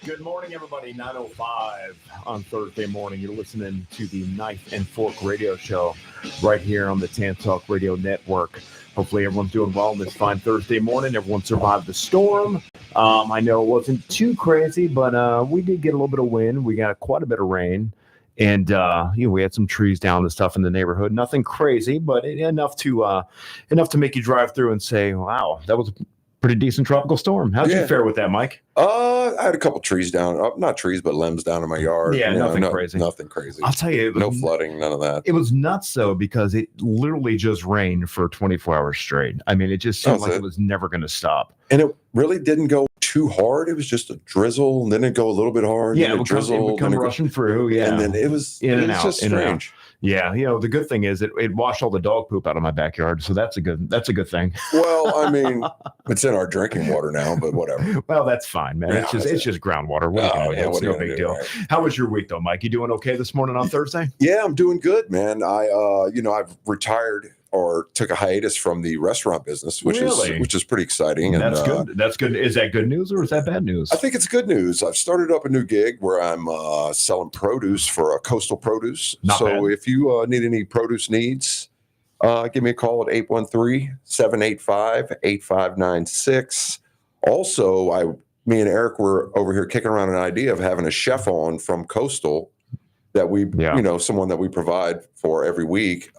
Good morning, everybody. 9:05 on Thursday morning. You're listening to the Knife and Fork Radio Show right here on the Tan Talk Radio Network. Hopefully everyone's doing well on this fine Thursday morning. Everyone survived the storm. I know it wasn't too crazy, but we did get a little bit of wind. We got quite a bit of rain. And we had some trees down and stuff in the neighborhood. Nothing crazy, but enough to make you drive through and say, wow, that was a pretty decent tropical storm. How'd you fare with that, Mike? I had a couple trees down, not trees, but limbs down in my yard. Yeah, crazy. Nothing crazy. I'll tell you, no flooding, none of that. It was nuts though, because it literally just rained for 24 hours straight. I mean, it just seemed like it was never going to stop. And it really didn't go too hard. It was just a drizzle, and then it go a little bit hard. Yeah, it would come rushing through. Yeah, and then it was in and out. Just strange. Yeah, the good thing is it washed all the dog poop out of my backyard, so that's a good thing. Well, I mean, it's in our drinking water now, but whatever. Well, that's fine, man. Yeah, it's just groundwater. It's no big deal. Right? How was your week, though, Mike? You doing okay this morning on Thursday? Yeah, I'm doing good, man. I've retired or took a hiatus from the restaurant business, which is pretty exciting. And that's good. That's good. Is that good news or is that bad news? I think it's good news. I've started up a new gig where I'm selling produce for Coastal Produce. Not bad. If you need any produce needs, give me a call at 813-785-8596. Also, me and Eric were over here kicking around an idea of having a chef on from Coastal that someone that we provide for every week.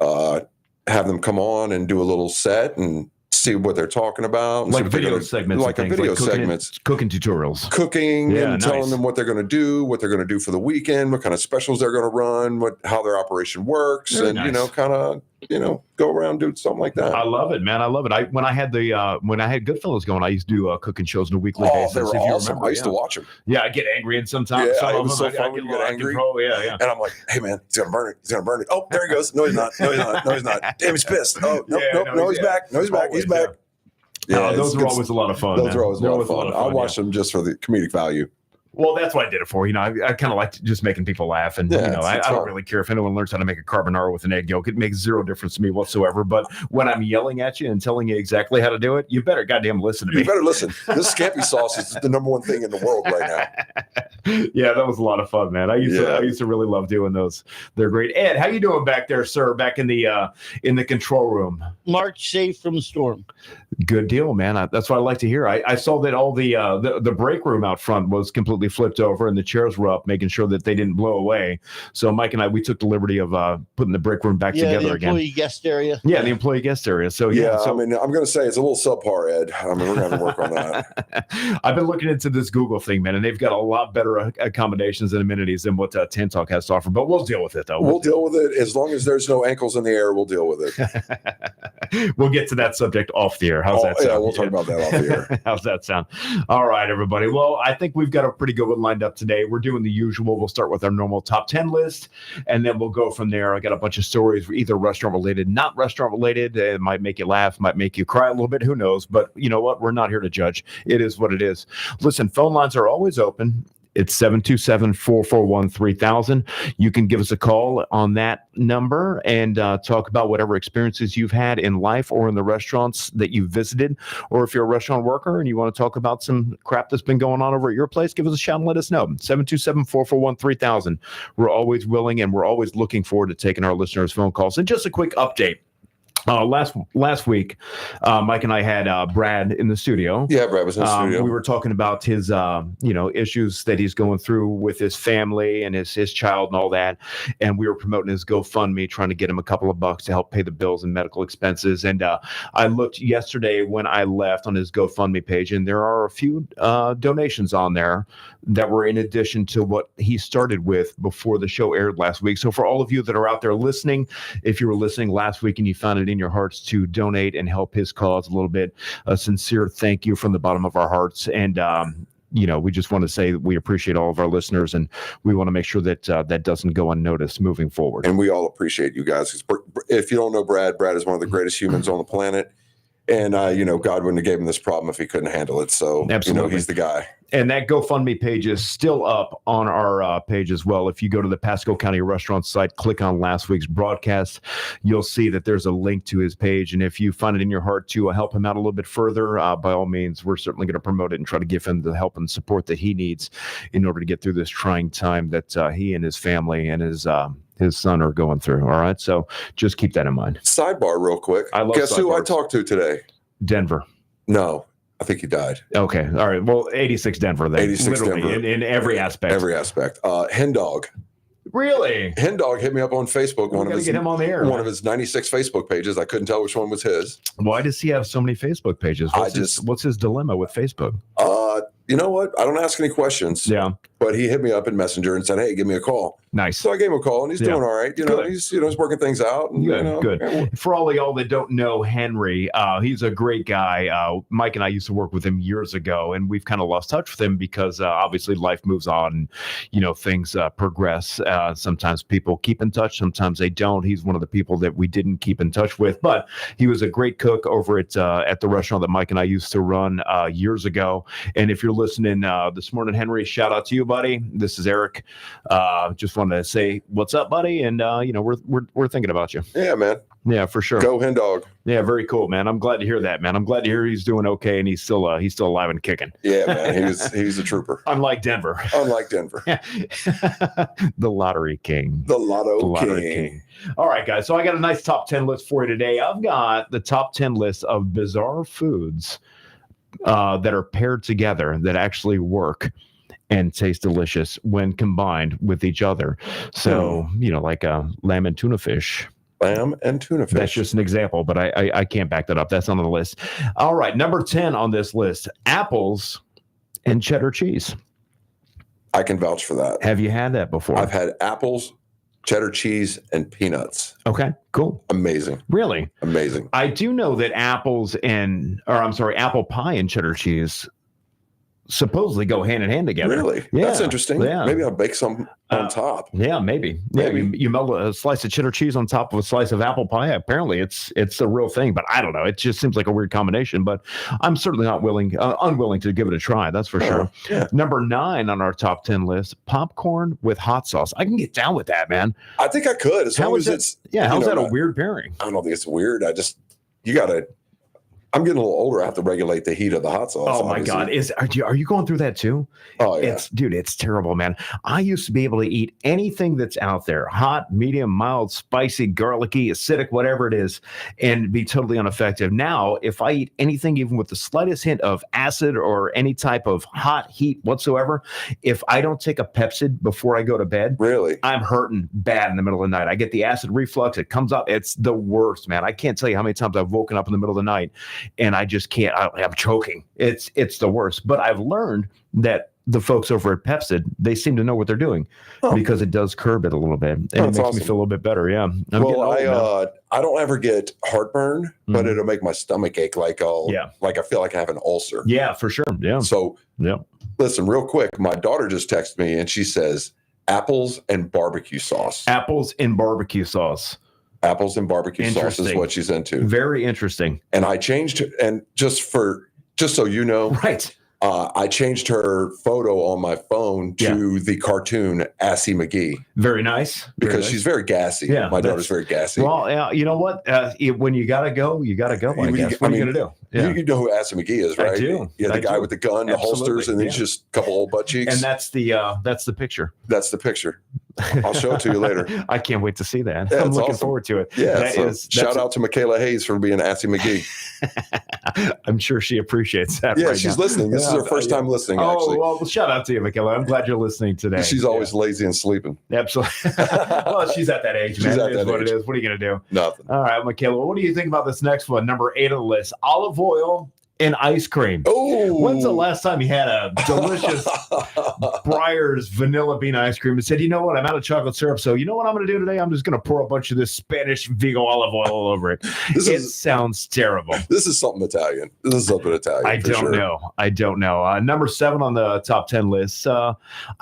Have them come on and do a little set and see what they're talking about. Like video segments. Like segments. Cooking tutorials. Cooking and telling them what they're going to do, for the weekend, what kind of specials they're going to run, how their operation works, go around and do something like that. I love it, man. I love it. When I had Goodfellas going, I used to do cooking shows on a weekly basis. They were awesome. I used to watch them. Yeah, I get angry and sometimes. Yeah, it was so fun when you get angry. Yeah. And I'm like, hey, man, he's going to burn it. He's going to burn it. Oh, there he goes. No, he's not. No, he's not. Damn, he's pissed. Oh, no, he's back. No, he's back. He's back. Yeah, those are always a lot of fun. Those are always a lot of fun. I watch them just for the comedic value. Well, that's what I did it for. I kind of like just making people laugh. And, I don't really care if anyone learns how to make a carbonara with an egg yolk. It makes zero difference to me whatsoever. But when I'm yelling at you and telling you exactly how to do it, you better goddamn listen to me. You better listen. This scampi sauce is the number one thing in the world right now. Yeah, that was a lot of fun, man. I used to really love doing those. They're great. Ed, how you doing back there, sir? Back in the control room. March safe from the storm. Good deal, man. That's what I like to hear. I saw that all the break room out front was completely flipped over and the chairs were up, making sure that they didn't blow away. So Mike and we took the liberty of putting the break room back together again. The employee guest area. Yeah, the employee guest area. So I'm going to say it's a little subpar, Ed. We're going to have to work on that. I've been looking into this Google thing, man, and they've got a lot better accommodations and amenities than what Tan Talk has to offer. But we'll deal with it, though. We'll deal with it as long as there's no ankles in the air. We'll deal with it. We'll get to that subject off the air. How's that sound? Yeah, we'll talk about that off the air. How's that sound? All right, everybody. Well, I think we've got a pretty good one lined up today. We're doing the usual. We'll start with our normal top 10 list, and then we'll go from there. I got a bunch of stories, either restaurant related, not restaurant related. It might make you laugh, might make you cry a little bit. Who knows? But you know what? We're not here to judge. It is what it is. Listen, phone lines are always open. It's 727-441-3000. You can give us a call on that number and talk about whatever experiences you've had in life or in the restaurants that you've visited. Or if you're a restaurant worker and you want to talk about some crap that's been going on over at your place, give us a shout and let us know. 727-441-3000. We're always willing and we're always looking forward to taking our listeners' phone calls. And just a quick update. Last week, Mike and I had Brad in the studio. Yeah, Brad was in the studio. We were talking about his, issues that he's going through with his family and his child and all that. And we were promoting his GoFundMe, trying to get him a couple of bucks to help pay the bills and medical expenses. And I looked yesterday when I left on his GoFundMe page, and there are a few donations on there that were in addition to what he started with before the show aired last week. So for all of you that are out there listening, if you were listening last week and you found it in your hearts to donate and help his cause a little bit, a sincere thank you from the bottom of our hearts. And we just want to say that we appreciate all of our listeners, and we want to make sure that that doesn't go unnoticed moving forward. And we all appreciate you guys. If you don't know Brad is one of the greatest humans on the planet. And God wouldn't have gave him this problem if he couldn't handle it. So Absolutely. He's the guy. And that GoFundMe page is still up on our page as well. If you go to the Pasco County Restaurant site, click on last week's broadcast, you'll see that there's a link to his page. And if you find it in your heart to help him out a little bit further, by all means, we're certainly going to promote it and try to give him the help and support that he needs in order to get through this trying time that he and his family and his son are going through. All right. So just keep that in mind. Sidebar real quick. Guess who I talked to today? Denver. No. I think he died. Okay. All right. Well, 86 Denver then. 86 Denver. In every aspect. Every aspect. Hen Dog. Really? Hen Dog hit me up on Facebook. We gotta get him on the air. One of his 96 Facebook pages. I couldn't tell which one was his. Why does he have so many Facebook pages? What's his dilemma with Facebook? You know what? I don't ask any questions. Yeah. But he hit me up in Messenger and said, "Hey, give me a call." Nice. So I gave him a call, and he's doing all right. He's working things out. And, Good. For all of y'all that don't know Henry, he's a great guy. Mike and I used to work with him years ago, and we've kind of lost touch with him because obviously life moves on, and things progress. Sometimes people keep in touch, sometimes they don't. He's one of the people that we didn't keep in touch with, but he was a great cook over at the restaurant that Mike and I used to run years ago. And if you're listening this morning, Henry, shout out to you, buddy. This is Eric. Just wanted to say what's up, buddy, and we're thinking about you. Yeah, man. Yeah, for sure. Go Hen Dog. Yeah, very cool, man. I'm glad to hear that, man. I'm glad to hear he's doing okay and he's still alive and kicking. Yeah, man. He's a trooper. Unlike Denver. The lottery king. The Lotto King. All right, guys. So I got a nice top 10 list for you today. I've got the top 10 list of bizarre foods that are paired together that actually work and taste delicious when combined with each other. So, like lamb and tuna fish. Lamb and tuna fish. That's just an example, but I can't back that up. That's not on the list. All right, number 10 on this list, apples and cheddar cheese. I can vouch for that. Have you had that before? I've had apples, cheddar cheese, and peanuts. Okay, cool. Amazing. Really? Amazing. I do know that apple pie and cheddar cheese supposedly go hand in hand together. Really? Yeah. That's interesting. Yeah. Maybe I'll bake some on top. Yeah, maybe. Yeah, you melt a slice of cheddar cheese on top of a slice of apple pie. Apparently, it's a real thing, but I don't know. It just seems like a weird combination. But I'm certainly not unwilling to give it a try. That's for sure. Yeah. Number 9 on our top 10 list: popcorn with hot sauce. I can get down with that, man. I think I could, as long as it's. Yeah, how's that a weird pairing? I don't think it's weird. I'm getting a little older. I have to regulate the heat of the hot sauce. Oh my God. Are you going through that too? Oh yeah. It's terrible, man. I used to be able to eat anything that's out there, hot, medium, mild, spicy, garlicky, acidic, whatever it is, and be totally unaffected. Now, if I eat anything, even with the slightest hint of acid or any type of hot heat whatsoever, if I don't take a Pepsid before I go to bed, really, I'm hurting bad in the middle of the night. I get the acid reflux. It comes up. It's the worst, man. I can't tell you how many times I've woken up in the middle of the night and I just can't. I'm choking. It's the worst. But I've learned that the folks over at Pepsid, they seem to know what they're doing because it does curb it a little bit. And it makes me feel a little bit better. Yeah. I don't ever get heartburn, but it'll make my stomach ache like I feel like I have an ulcer. Yeah, for sure. Yeah. So listen, real quick, my daughter just texted me and she says apples and barbecue sauce. Apples and barbecue sauce. Apples and barbecue sauce is what she's into. Very interesting. And I changed her, and just so you know, right. I changed her photo on my phone to the cartoon Assy McGee. Very nice. Because she's very gassy. Yeah, my daughter's very gassy. Well, you know what? When you gotta go, you gotta go. I guess. What are you gonna do? Yeah. You know who Assy McGee is, right? I do. Yeah, the guy with the gun, the holsters, and then just a couple old butt cheeks. And that's the picture. That's the picture. I'll show it to you later. I can't wait to see that. Yeah, I'm looking awesome. forward to it. Yeah. Shout out to Michaela Hayes for being Assy McGee. I'm sure she appreciates that. Yeah, she's listening. This is her first time listening, actually. Well, shout out to you, Michaela. I'm glad you're listening today. She's always lazy and sleeping. Absolutely. Well, she's at that age, man. It is what it is. What are you going to do? Nothing. All right, Michaela, what do you think about this next one? Number 8 on the list, olive oil and ice cream. Oh, When's the last time you had a delicious Breyers vanilla bean ice cream and said, you know what, I'm out of chocolate syrup, so you know what I'm going to do today? I'm just going to pour a bunch of this Spanish Vigo olive oil all over it. Sounds terrible. This is something Italian. I don't know. Number 7 on the top 10 list. I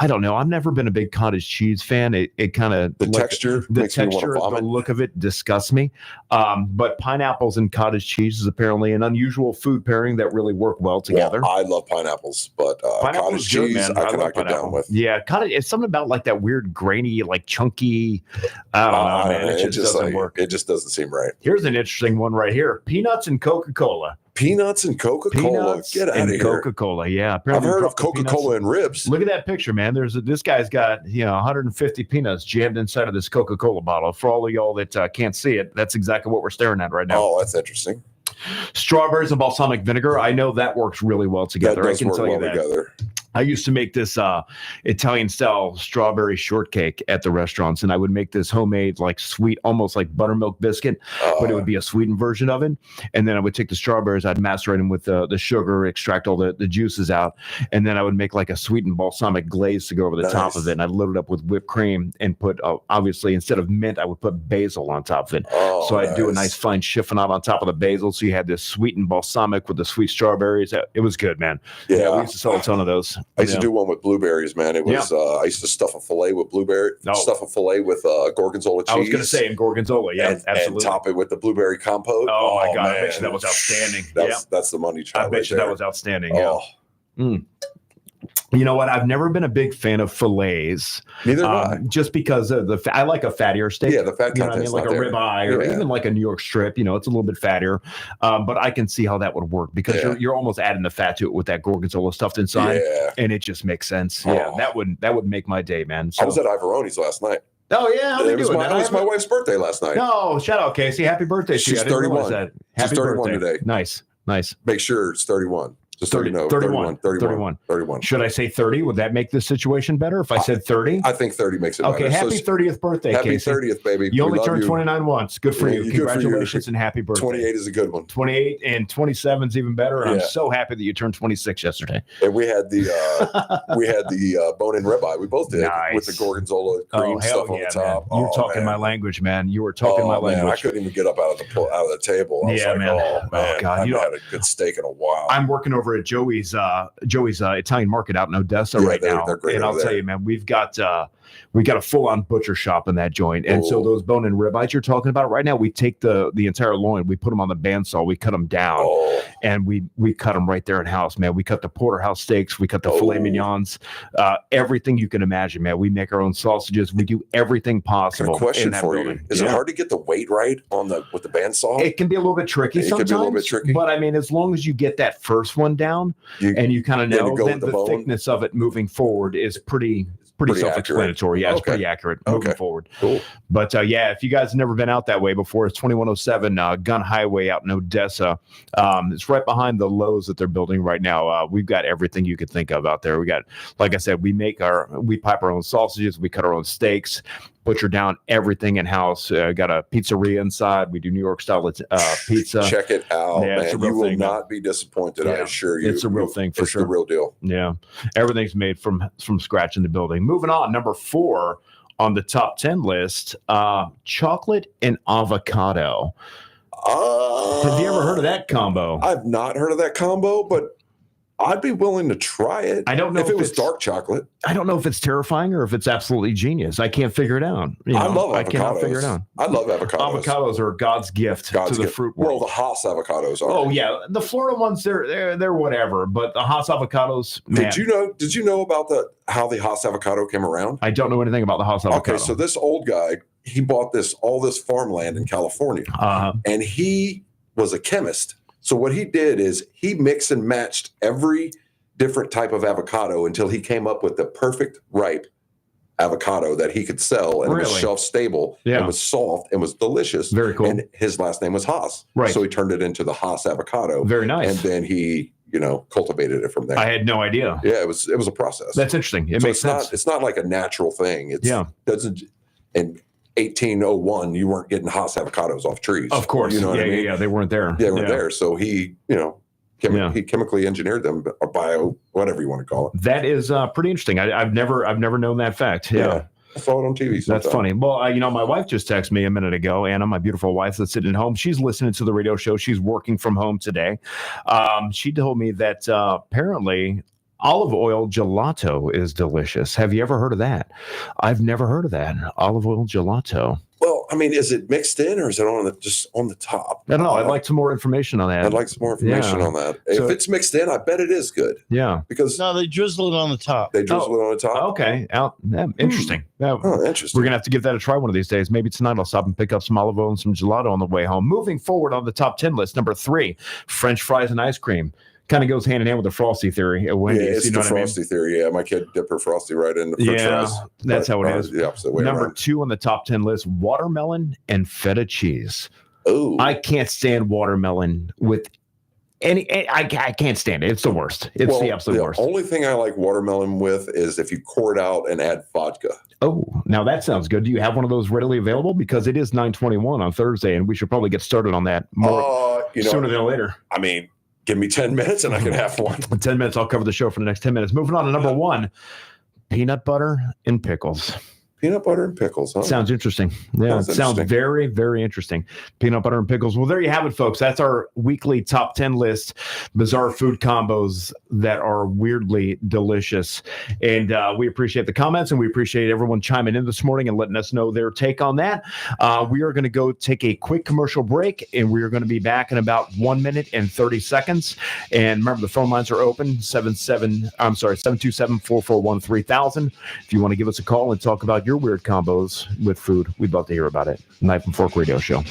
don't know. I've never been a big cottage cheese fan. It kind of the texture, the look of it disgusts me. But pineapples and cottage cheese is apparently an unusual food pairing that really work well together. Well, I love pineapples, but cottage cheese I cannot get down with. Yeah, it's something about like that weird grainy, like chunky. I don't know, man. It just doesn't work. It just doesn't seem right. Here's an interesting one right here: peanuts and Coca-Cola. Peanuts and Coca-Cola. Get out of here. Coca-Cola, yeah. Apparently I've heard of Coca-Cola and ribs. Look at that picture, man. This guy's got 150 peanuts jammed inside of this Coca-Cola bottle. For all of y'all that can't see it, that's exactly what we're staring at right now. Oh, that's interesting. Strawberries and balsamic vinegar. I know that works really well together. That does work well together. I used to make this Italian-style strawberry shortcake at the restaurants, and I would make this homemade, like sweet, almost like buttermilk biscuit, but it would be a sweetened version of it. And then I would take the strawberries, I'd macerate them with the sugar, extract all the juices out, and then I would make like a sweetened balsamic glaze to go over the top of it. And I'd load it up with whipped cream and put, obviously, instead of mint, I would put basil on top of it. So I'd do a nice fine chiffonade on top of the basil, so you had this sweetened balsamic with the sweet strawberries. It was good, man. Yeah, we used to sell a ton of those. I used to do one with blueberries, man. It was I used to stuff a fillet with stuff a fillet with gorgonzola cheese. I was going to say in gorgonzola, absolutely. And top it with the blueberry compote. Oh my God, man. I bet you that was outstanding. That's the money shot. I bet you that was outstanding. Yeah. You know what? I've never been a big fan of fillets. Neither have I. Just because of I like a fattier steak. Yeah, the fat content. Like a ribeye or even like a New York strip. It's a little bit fattier. But I can see how that would work because you're almost adding the fat to it with that gorgonzola stuffed inside, and it just makes sense. Yeah, that would make my day, man. So, I was at Ivaroni's last night. Oh yeah, it was my wife's birthday last night. No, shout out Casey, happy birthday! She's 31. She's 31 today. Nice. Make sure it's 31. Just 31. Should I say 30? Would that make this situation better if I said 30? I think 30 makes it better. Okay, happy 30th birthday, Happy Casey. 30th, baby. You only turned 29 once. Good for you. Congratulations and happy birthday. 28 is a good one. 28 and 27 is even better. And I'm so happy that you turned 26 yesterday. And we had the bone-in ribeye. We both did with the gorgonzola cream stuff on the top. You were talking my language, man. You were talking my language. Man, I couldn't even get up out of the table. I was man. Oh God, I haven't had a good steak in a while. I'm working over at Joey's Italian market out in Odessa right now, and I'll tell you, man, we've got a full-on butcher shop in that joint, and so those bone-in ribeyes you're talking about right now, we take the entire loin, we put them on the bandsaw, we cut them down, and we cut them right there in house, man. We cut the porterhouse steaks, we cut the filet mignons, everything you can imagine, man. We make our own sausages, we do everything possible. Got a question for you: Is it hard to get the weight right with the bandsaw? It can be a little bit tricky sometimes, but I mean, as long as you get that first one down, and you kind of know, then the thickness of it moving forward is pretty self-explanatory. Yeah, it's pretty accurate moving forward. Cool. But if you guys have never been out that way before, it's 2107 Gun Highway out in Odessa. It's right behind the Lowe's that they're building right now. We've got everything you could think of out there. We got, like I said, we pipe our own sausages, we cut our own steaks, butcher down everything in house. Got a pizzeria inside. We do New York style pizza. Check it out, man. You will not be disappointed. I assure you. It's a real thing for sure. It's the real deal. Yeah, everything's made from scratch in the building. Moving on, number 4 on the top 10 list: chocolate and avocado. Have you ever heard of that combo? I've not heard of that combo, but I'd be willing to try it. I don't know if it was dark chocolate. I don't know if it's terrifying or if it's absolutely genius. I can't figure it out. I love avocados. I cannot figure it out. I love avocados. Avocados are God's gift to the fruit world. Well, the Haas avocados are. Oh yeah, the Florida ones they're whatever, but the Haas avocados. Man. Did you know about how the Haas avocado came around? I don't know anything about the Haas avocado. Okay, so this old guy, he bought all this farmland in California, and he was a chemist. So what he did is he mixed and matched every different type of avocado until he came up with the perfect ripe avocado that he could sell, and it was shelf stable, and was soft and was delicious. Very cool. And his last name was Haas. Right. So he turned it into the Haas avocado. Very nice. And then he, cultivated it from there. I had no idea. Yeah, it was a process. That's interesting. It makes sense. It's not like a natural thing. Doesn't. In 1801, you weren't getting Haas avocados off trees. Of course. You know what I mean? Yeah. They weren't there. They weren't there. So he He chemically engineered them, or bio, whatever you want to call it. That is pretty interesting. I've never known that fact. Yeah. I saw it on TV sometime. That's funny. Well, my wife just texted me a minute ago, Anna, my beautiful wife that's sitting at home. She's listening to the radio show. She's working from home today. She told me that apparently olive oil gelato is delicious. Have you ever heard of that? I've never heard of that. Olive oil gelato. Well, I mean, is it mixed in or is it just on the top? I don't know. I'd like some more information on that. I'd like some more information on that. If it's mixed in, I bet it is good. Yeah. Because no, they drizzle it on the top. They drizzle it on the top? Okay. Interesting. Interesting. We're going to have to give that a try one of these days. Maybe tonight I'll stop and pick up some olive oil and some gelato on the way home. Moving forward on the top 10 list, number 3, French fries and ice cream. Kind of goes hand in hand with the Frosty theory at Wendy's. Yeah, it's the Frosty theory. Yeah, my kid dipped her Frosty right in the French fries. That's how it is. The opposite way Number around. 2 on the top 10 list, watermelon and feta cheese. Oh, I can't stand watermelon with I can't stand it. It's the worst. It's the absolute worst. The only thing I like watermelon with is if you pour it out and add vodka. Oh, now that sounds good. Do you have one of those readily available? Because it is 9:21 on Thursday, and we should probably get started on that more sooner than later. I mean, give me 10 minutes and I can have one. In 10 minutes, I'll cover the show for the next 10 minutes. Moving on to number 1, peanut butter and pickles. Peanut butter and pickles, huh? Sounds interesting. Yeah, it sounds very, very interesting. Peanut butter and pickles. Well, there you have it, folks. That's our weekly top 10 list. Bizarre food combos that are weirdly delicious. And we appreciate the comments, and we appreciate everyone chiming in this morning and letting us know their take on that. We are going to go take a quick commercial break, and we are going to be back in about 1 minute and 30 seconds. And remember, the phone lines are open, 727-441-3000. If you want to give us a call and talk about your weird combos with food, we'd love to hear about it. Knife and Fork Radio Show.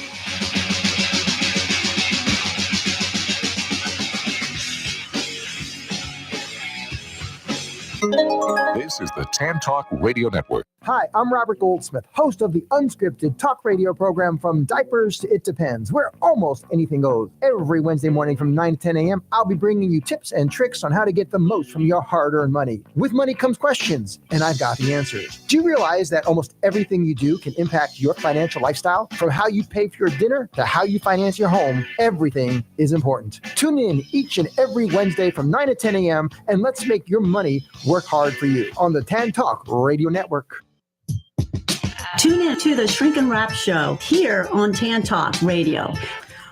This is the Tan Talk Radio Network. Hi, I'm Robert Goldsmith, host of the unscripted talk radio program From Diapers to It Depends, where almost anything goes. Every Wednesday morning from 9 to 10 a.m., I'll be bringing you tips and tricks on how to get the most from your hard-earned money. With money comes questions, and I've got the answers. Do you realize that almost everything you do can impact your financial lifestyle? From how you pay for your dinner to how you finance your home, everything is important. Tune in each and every Wednesday from 9 to 10 a.m., and let's make your money work hard for you on the Tan Talk Radio Network. Tune in to the Shrink and Wrap Show here on Tan Talk Radio.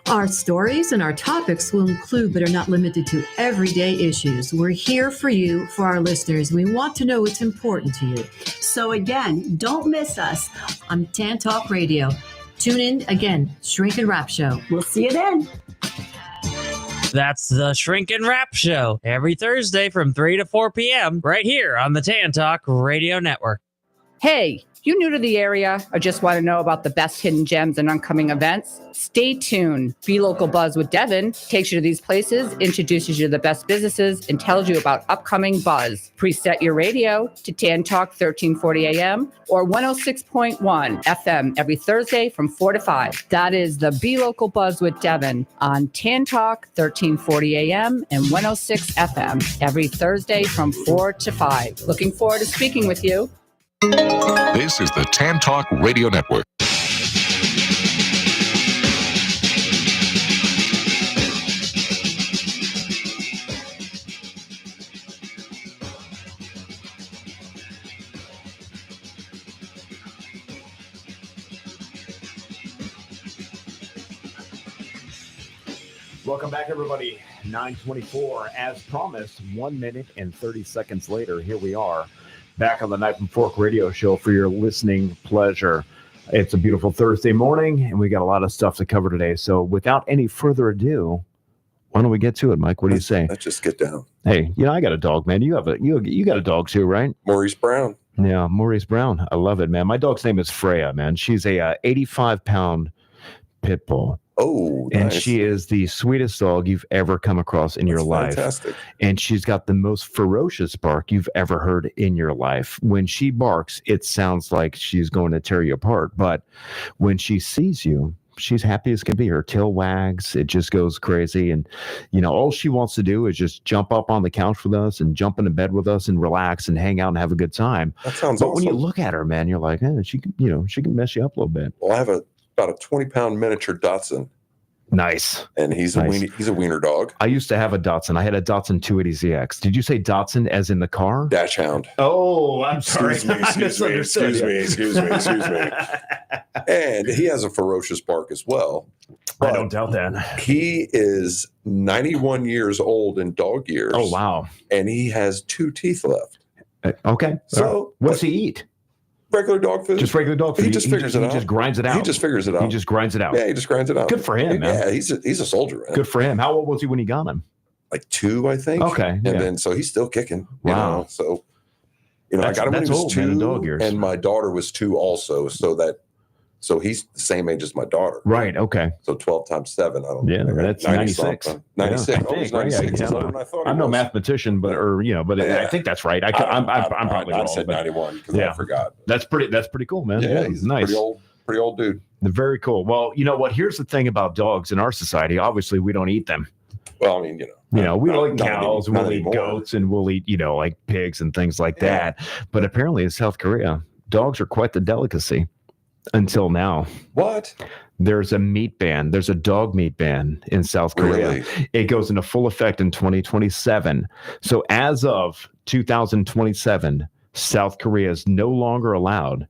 Our stories and our topics will include, but are not limited to, everyday issues. We're here for you, for our listeners. We want to know what's important to you. So again, don't miss us on Tan Talk Radio. Tune in again, Shrink and Wrap Show. We'll see you then. That's the Shrink and Wrap Show every Thursday from 3 to 4 p.m. right here on the Tan Talk Radio Network. Hey, you new to the area or just want to know about the best hidden gems and upcoming events? Stay tuned. Be Local Buzz with Devin takes you to these places, introduces you to the best businesses, and tells you about upcoming buzz. Preset your radio to Tan Talk 1340 AM or 106.1 FM every Thursday from 4 to 5. That is the Be Local Buzz with Devin on Tan Talk 1340 AM and 106 FM every Thursday from 4 to 5. Looking forward to speaking with you. This is the Tan Talk Radio Network. Welcome back, everybody. 9:24, as promised, 1 minute and 30 seconds later, here we are. Back on the Knife and Fork Radio Show for your listening pleasure. It's a beautiful Thursday morning, and we got a lot of stuff to cover today. So without any further ado, why don't we get to it, Mike? What do you say? Let's just get down. Hey, I got a dog, man. You got a dog too, right? Maurice Brown. Yeah, Maurice Brown. I love it, man. My dog's name is Freya, man. She's a 85-pound pit bull. Oh, and nice. she is the sweetest dog you've ever come across in your life. Fantastic. And she's got the most ferocious bark you've ever heard in your life. When she barks, it sounds like she's going to tear you apart. But when she sees you, she's happy as can be. Her tail wags. It just goes crazy. And, all she wants to do is just jump up on the couch with us and jump into bed with us and relax and hang out and have a good time. That sounds But awesome. when you look at her, man, you're like, she can mess you up a little bit. Well, I have about a 20-pound miniature Dachshund Nice. And he's a wiener dog. I used to have a Dachshund. I had a Dachshund 280ZX. Did you say Dachshund as in the car? Dash hound. Oh, I'm sorry. Excuse me. And he has a ferocious bark as well. I don't doubt that. He is 91 years old in dog years. Oh, wow. And he has 2 teeth left. Okay. So what's he eat? Regular dog food. Just regular dog food. He just figures it out. He just grinds it out. He just figures it out. He just grinds it out. Yeah, he just grinds it out. Good for him, man. Yeah, he's a soldier, man. Good for him. How old was he when he got him? Like 2, I think. Okay. And then so he's still kicking. Wow. You know? So I got him when he was old, 2, man, in dog years. and my daughter was 2 also. So he's the same age as my daughter. Right. Okay. So 12 times 7. I don't know. Yeah, that's 96. 96. Yeah, I Oh, think, he's right? 96. Yeah, I'm no mathmatician, but I think that's right. I'm probably I wrong. said but 91 because I forgot. That's pretty cool, man. Yeah, he's nice. Pretty old dude. Very cool. Well, you know what? Here's the thing about dogs in our society. Obviously, we don't eat them. Well, I mean, we'll eat cows, not we'll eat anymore. goats, and we'll eat, like pigs and things like that. But apparently in South Korea, dogs are quite the delicacy until now. What? There's a meat ban. There's a dog meat ban in South Korea. Really? It goes into full effect in 2027. So as of 2027, South Korea is no longer allowed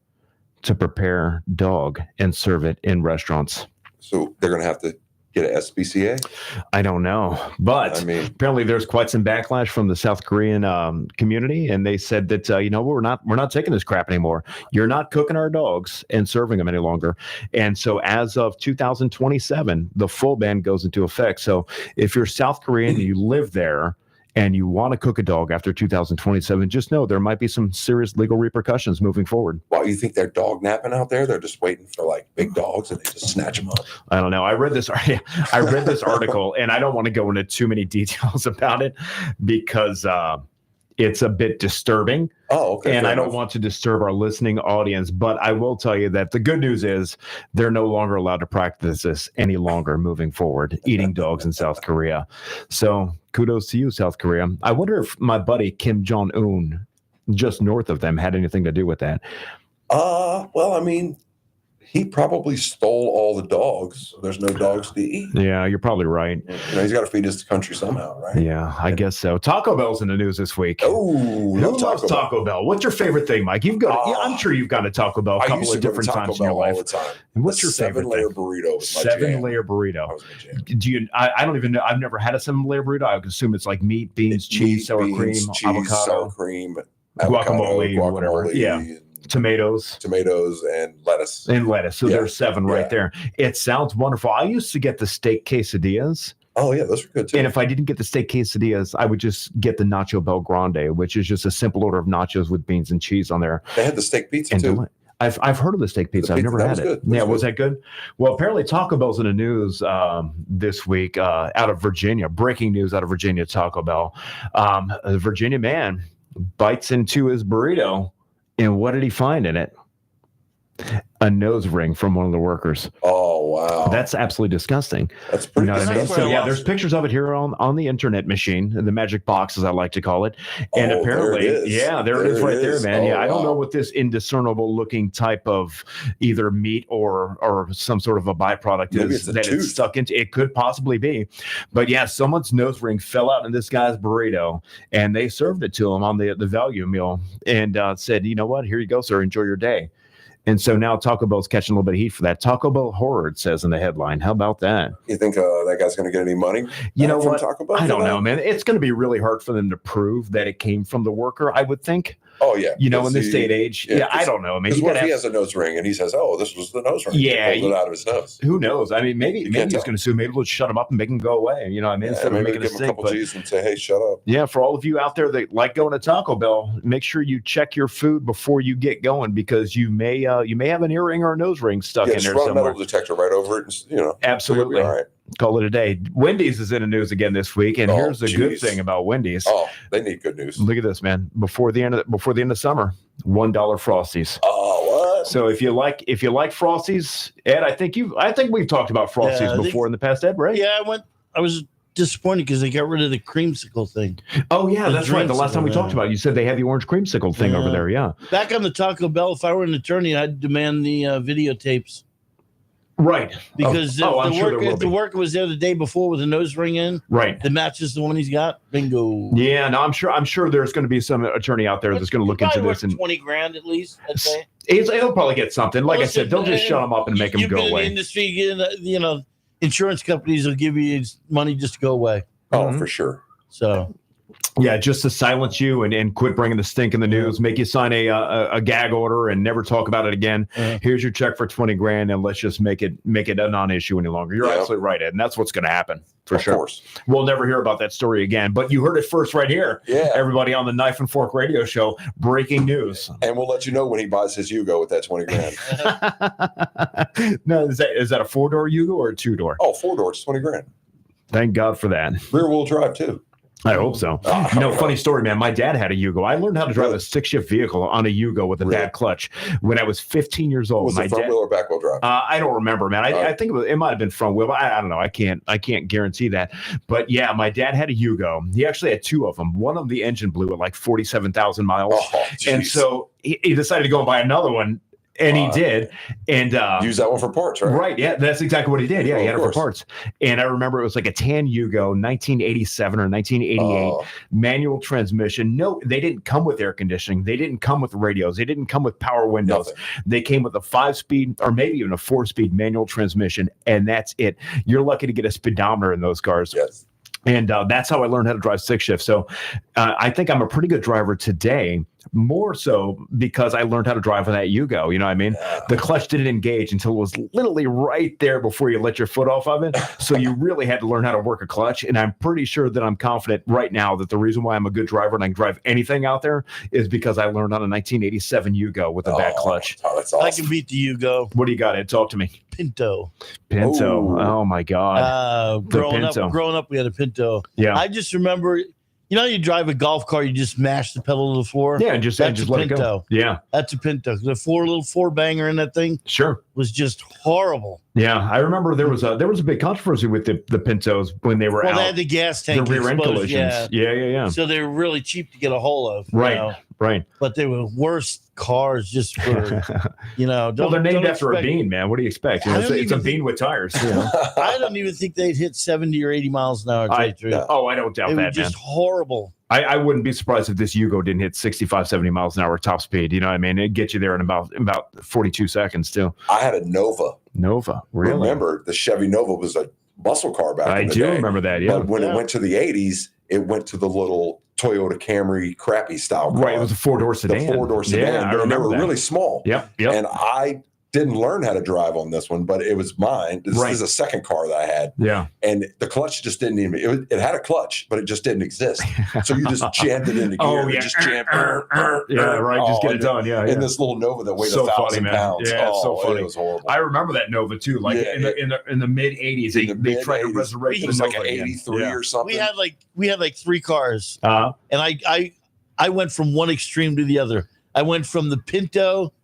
to prepare dog and serve it in restaurants. So they're going to have to get an SPCA? I don't know, but apparently there's quite some backlash from the South Korean community, and they said that we're not taking this crap anymore. You're not cooking our dogs and serving them any longer. And so as of 2027, the full ban goes into effect. So if you're South Korean and you live there and you want to cook a dog after 2027, just know there might be some serious legal repercussions moving forward. Well, you think they're dog napping out there? They're just waiting for like big dogs and they just snatch them up. I don't know. I read this article, and I don't want to go into too many details about it because it's a bit disturbing. Oh, okay. And I don't want to disturb our listening audience, but I will tell you that the good news is they're no longer allowed to practice this any longer moving forward, eating dogs in South Korea. So kudos to you, South Korea. I wonder if my buddy Kim Jong-un, just north of them, had anything to do with that. Well, I mean, he probably stole all the dogs. So there's no dogs to eat. Yeah, you're probably right. He's got to feed his country somehow, right? Yeah, I guess so. Taco Bell's in the news this week. Oh, who loves Taco Bell? What's your favorite thing, Mike? You've got. I'm sure you've gone to Taco Bell a couple of different times in your life. All the time. And what's your favorite Seven-layer thing? burrito. Seven-layer burrito. Do you? I don't even know. I've never had a 7-layer burrito. I would assume it's like meat, beans, cheese, sour cream, avocado, sour cream, guacamole, whatever. Yeah. Tomatoes and lettuce. So there's 7 right there. It sounds wonderful. I used to get the steak quesadillas. Oh yeah, those are good too. And if I didn't get the steak quesadillas, I would just get the Nacho Bel Grande, which is just a simple order of nachos with beans and cheese on there. They had the steak pizza too. I've heard of the steak pizza. I've never had it. Yeah, was that good? Well, apparently Taco Bell's in the news this week out of Virginia. Breaking news out of Virginia, Taco Bell. A Virginia man bites into his burrito, and what did he find in it? A nose ring from one of the workers. Oh, wow. That's absolutely disgusting. That's pretty disgusting. So, yeah, there's pictures of it here on the internet machine, the magic box, as I like to call it. And apparently, there it is right there, man. I don't know what this indiscernible looking type of either meat or some sort of a byproduct is that it's stuck into. It could possibly be. But yeah, someone's nose ring fell out in this guy's burrito, and they served it to him on the value meal and said, you know what? Here you go, sir. Enjoy your day. And so now Taco Bell's catching a little bit of heat for that. Taco Bell horror, it says in the headline. How about that? You think that guy's going to get any money? You know from what? Taco Bell I don't know, man. It's going to be really hard for them to prove that it came from the worker, I would think. Oh, yeah. In this day and age. Yeah, I don't know. I mean, what if he has a nose ring and he says, oh, this was the nose ring? Yeah. He pulled it out of his nose. Who knows? I mean, maybe he's going to sue. Maybe we'll shut him up and make him go away. You know what I mean? Instead of making give him a couple G's and say, hey, shut up. Yeah, for all of you out there that like going to Taco Bell, make sure you check your food before you get going because you may have an earring or a nose ring stuck in there somewhere. Run a metal detector right over it. And, absolutely. All right. Call it a day. Wendy's is in the news again this week, and here's the good thing about Wendy's. Oh, they need good news. Look at this, man. Before the end of summer, $1 Frosties. Oh, what? So if you like Frosties, Ed, I think we've talked about Frosties before in the past, Ed, right? Yeah, I was disappointed because they got rid of the creamsicle thing. Oh yeah, that's right. The last time we talked about it, you said they had the orange creamsicle thing over there. Yeah. Back on the Taco Bell, if I were an attorney, I'd demand the videotapes. Right. Because if the worker was there the day before with a nose ring in, right, that matches the one he's got, bingo. Yeah, no, I'm sure there's going to be some attorney out there that's going to look into this. And $20,000 at least, I'd say. He'll probably get something. Like I said, they'll just shut him up and make him go away. In the industry, insurance companies will give you money just to go away. Oh, for sure. So. Yeah, just to silence you and quit bringing the stink in the news, make you sign a gag order and never talk about it again. Here's your check for $20,000, and let's just make it a non-issue any longer. You're absolutely right, Ed, and that's what's going to happen for sure. Of course, we'll never hear about that story again. But you heard it first right here. Yeah, everybody on the Knife and Fork Radio Show, breaking news. And we'll let you know when he buys his Yugo with that $20,000. No, is that a 4-door Yugo or a 2-door? Oh, 4-door, it's $20,000. Thank God for that. Rear wheel drive too. I hope so. Funny story, man. My dad had a Yugo. I learned how to drive a 6-shift vehicle on a Yugo with a dad clutch when I was 15 years old. Was it front wheel or back wheel drive? I don't remember, man. I think it might have been front wheel. But I don't know. I can't guarantee that. But yeah, my dad had a Yugo. He actually had 2 of them. One of them, the engine blew at like 47,000 miles, and so he decided to go and buy another one. And he did, and use that one for parts, right? Right, yeah, that's exactly what he did. Yeah, he had it for parts. And I remember it was like a tan Yugo, 1987 or 1988, manual transmission. No, they didn't come with air conditioning. They didn't come with radios. They didn't come with power windows. Nothing. They came with a 5-speed or maybe even a 4-speed manual transmission, and that's it. You're lucky to get a speedometer in those cars. Yes. And that's how I learned how to drive 6-shift. So I think I'm a pretty good driver today, more so because I learned how to drive with that Yugo. You know what I mean? Yeah. The clutch didn't engage until it was literally right there before you let your foot off of it. So you really had to learn how to work a clutch. And I'm pretty sure that I'm confident right now that the reason why I'm a good driver and I can drive anything out there is because I learned on a 1987 Yugo with a bad clutch. Oh, that's awesome. I can beat the Yugo. What do you got, Ed? Talk to me. Pinto. Ooh. Oh my God. Growing up, we had a Pinto. Yeah. I just remember, you drive a golf car, you just mash the pedal to the floor. Yeah, and just let it go. Yeah. That's a Pinto. The little four banger in that thing. Sure. Was just horrible. Yeah, I remember there was a big controversy with the Pintos when they were out. Well, they had the gas tank, the rear end collisions. Yeah. So they were really cheap to get a hold of. Right. Right. But they were worse cars just for, Well, they're named after a bean, man. What do you expect? It's a bean with tires. I don't even think they'd hit 70 or 80 miles an hour. I don't doubt that, man. It was just horrible. I wouldn't be surprised if this Yugo didn't hit 65, 70 miles an hour top speed. You know what I mean? It'd get you there in about 42 seconds, too. I had a Nova. Really? Remember, the Chevy Nova was a muscle car back in the day. I do remember that, yeah. But when it went to the 80s, it went to the little Toyota Camry crappy style car. Right, it was a 4-door sedan. The 4-door sedan. Yeah, they were really small. Yep. And I didn't learn how to drive on this one, but it was mine. This is a second car that I had. Yeah. And the clutch just didn't even, it had a clutch, but it just didn't exist. So you just jammed it into gear. Oh, yeah. Just jammed. Just get it done. Yeah. In this little Nova that weighed 1,000 pounds. Yeah, it's so funny. It was horrible. I remember that Nova too. Like in the mid 80s, they tried to resurrect it. was like an 83 or something. We had like 3 cars. And I went from one extreme to the other. I went from the Pinto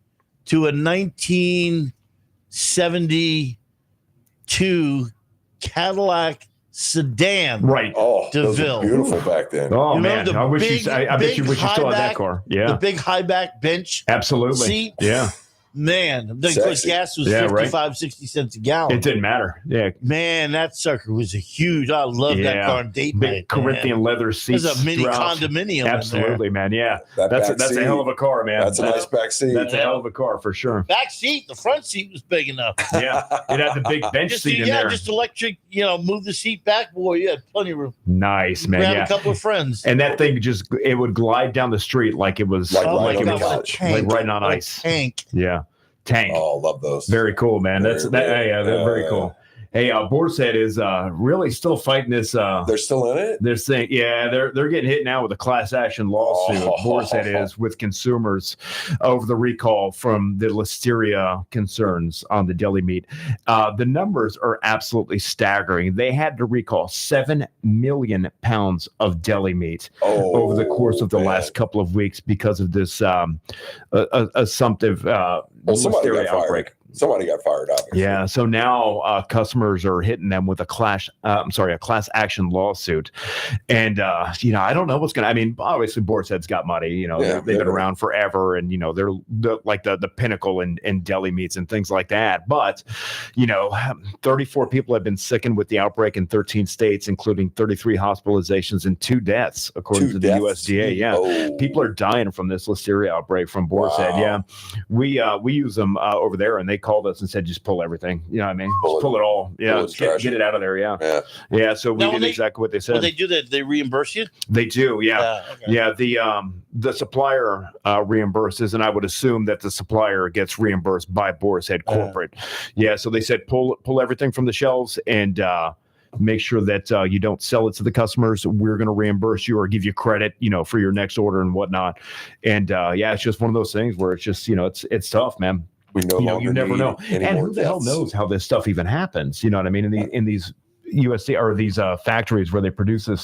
to a 1972 Cadillac sedan. Right. Oh, those were beautiful back then. Oh, man. I bet you wish you still had that car. Yeah. The big high back bench. Absolutely. Seat. Yeah. Man, of course, gas was 60 cents a gallon. It didn't matter. Yeah. Man, that sucker was a huge. I love that car on date night. Big Corinthian leather seats. There's a mini condominium. Absolutely, man. Yeah. That's a hell of a car, man. That's a nice back seat. That's a hell of a car for sure. Back seat, the front seat was big enough. Yeah. It had the big bench seat in there. Yeah, just electric, move the seat back. Boy, you had plenty of room. Nice, man. Grab a couple of friends. And that thing it would glide down the street like it was like right on ice. Tank. Yeah. Tank. Oh, love those. Very cool, man. They're very cool. Hey, Boarset is really still fighting this. They're still in it? They're saying, they're getting hit now with a class action lawsuit. Boarset is with consumers over the recall from the listeria concerns on the deli meat. The numbers are absolutely staggering. They had to recall 7 million pounds of deli meat over the course of the last couple of weeks because of this assumptive listeria outbreak. somebody got fired, obviously. Yeah. So now customers are hitting them with a class action lawsuit. And, I don't know what's going to, I mean, obviously Boar's Head's got money, they've been around forever and, they're like the pinnacle in deli meats and things like that. But, 34 people have been sickened with the outbreak in 13 states, including 33 hospitalizations and 2 deaths, according to the USDA. Yeah. Oh. People are dying from this listeria outbreak from Boar's Head. Yeah. We use them over there, and they called us and said, just pull everything. You know what I mean? Just pull it all. Yeah. Get it out of there. Yeah. Yeah. So we did exactly what they said. When they do that, they reimburse you? They do. Yeah. Okay. Yeah. The supplier reimburses, and I would assume that the supplier gets reimbursed by Boar's Head corporate. Yeah. So they said, pull everything from the shelves and, make sure that you don't sell it to the customers. We're going to reimburse you or give you credit, for your next order and whatnot. And it's just one of those things where it's just, it's tough, man. We you never know. And who the hell knows how this stuff even happens? You know what I mean? In these USD or these factories where they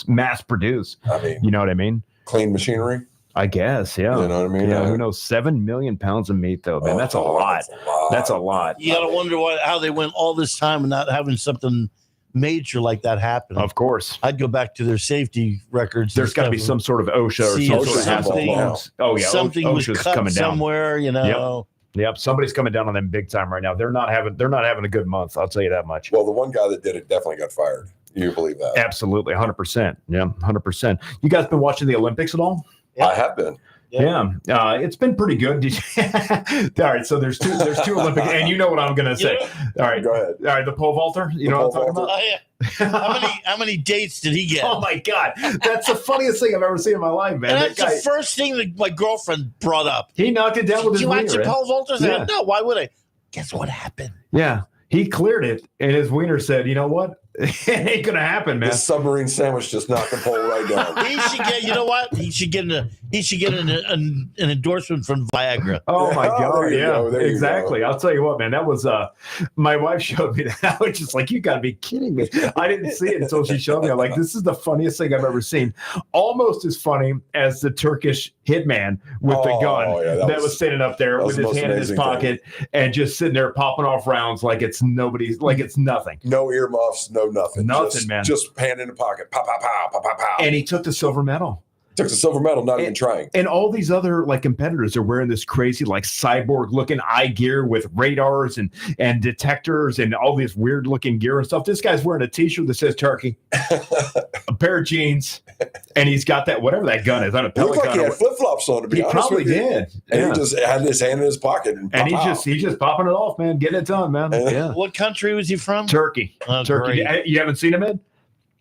mass produce. I mean, you know what I mean? Clean machinery. I guess, yeah. You know what I mean? Yeah, who knows? 7 million pounds of meat, though, man. That's a lot. That's a lot. You got to wonder how they went all this time and not having something major like that happen. Of course. I'd go back to their safety records. There's got to be some sort of OSHA or some sort of Oh, yeah. Something was cut coming down somewhere, Yep. Somebody's coming down on them big time right now. They're not having a good month. I'll tell you that much. Well, the one guy that did it definitely got fired. You believe that? Absolutely. 100%. Yeah. 100%. You guys been watching the Olympics at all? Yeah. I have been. Yeah, it's been pretty good. All right, so there's two Olympic, and you know what I'm gonna say. All right, go ahead. All right, the pole vaulter. You know what I'm talking about? Oh, yeah. How many dates did he get? Oh my God, that's the funniest thing I've ever seen in my life, man. And that's the first thing that my girlfriend brought up. He knocked it down with his wiener. Did you watch the pole vaulters? Yeah. No, why would I? Guess what happened? Yeah, he cleared it, and his wiener said, "You know what? It ain't gonna happen, man." This submarine sandwich just knocked the pole right down. He should get. You know what? He should get an endorsement from Viagra. Oh my God! Yeah, exactly. I'll tell you what, man. That was my wife showed me that. I was just like, "You got to be kidding me!" I didn't see it until she showed me. I'm like, "This is the funniest thing I've ever seen." Almost as funny as the Turkish hitman with the gun that was standing up there with his hand in his pocket and just sitting there popping off rounds like it's nothing. No earmuffs. No nothing. Nothing, man. Just hand in the pocket. Pow, pow, pow, pow, pow, pow. And he took the silver medal. Took the silver medal, not even trying. And all these other competitors are wearing this crazy cyborg looking eye gear with radars and detectors and all this weird looking gear and stuff. This guy's wearing a t-shirt that says Turkey, a pair of jeans, and he's got that whatever that gun is. On a pellet gun. He had flip flops on. To be honest, probably did. And he just had his hand in his pocket and he's just popping it off, man, getting it done, man. Yeah. What country was he from? Turkey. Turkey. Great. You haven't seen him, Ed?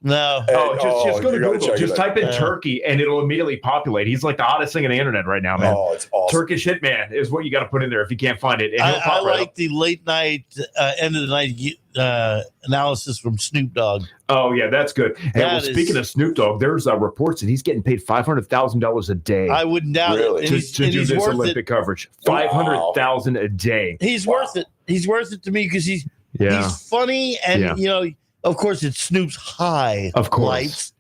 No. Just go to Google. Just type in Turkey, and it'll immediately populate. He's like the hottest thing on the internet right now, man. Oh, it's awesome. Turkish hitman is what you got to put in there if you can't find it. And I like the late night, end of the night analysis from Snoop Dogg. Oh yeah, that's good. Hey, speaking of Snoop Dogg, there's reports that he's getting paid $500,000 a day. I wouldn't doubt it. To do this Olympic coverage. $500,000 a day. He's worth it. He's worth it to me because he's funny and of course, it's Snoop's high lights.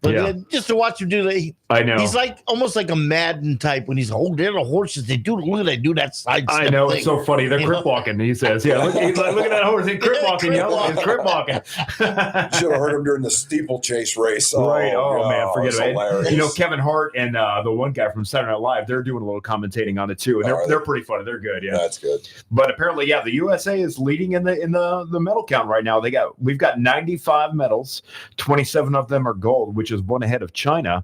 But just to watch him do that, I know. He's almost like a Madden type when he's holding the horses. Look at that, do that side step. I know, thing. It's so funny. They're crip walking, he says. Yeah, look at that horse. He's crip walking, He's crip walking. Should have heard him during the steeplechase race. Right. Oh man, forget it. Kevin Hart and the one guy from Saturday Night Live, they're doing a little commentating on it too. And they're pretty funny. They're good. Yeah. That's good. But apparently, the USA is leading in the medal count right now. We've got 95 medals. 27 of them are gold, which is one ahead of China.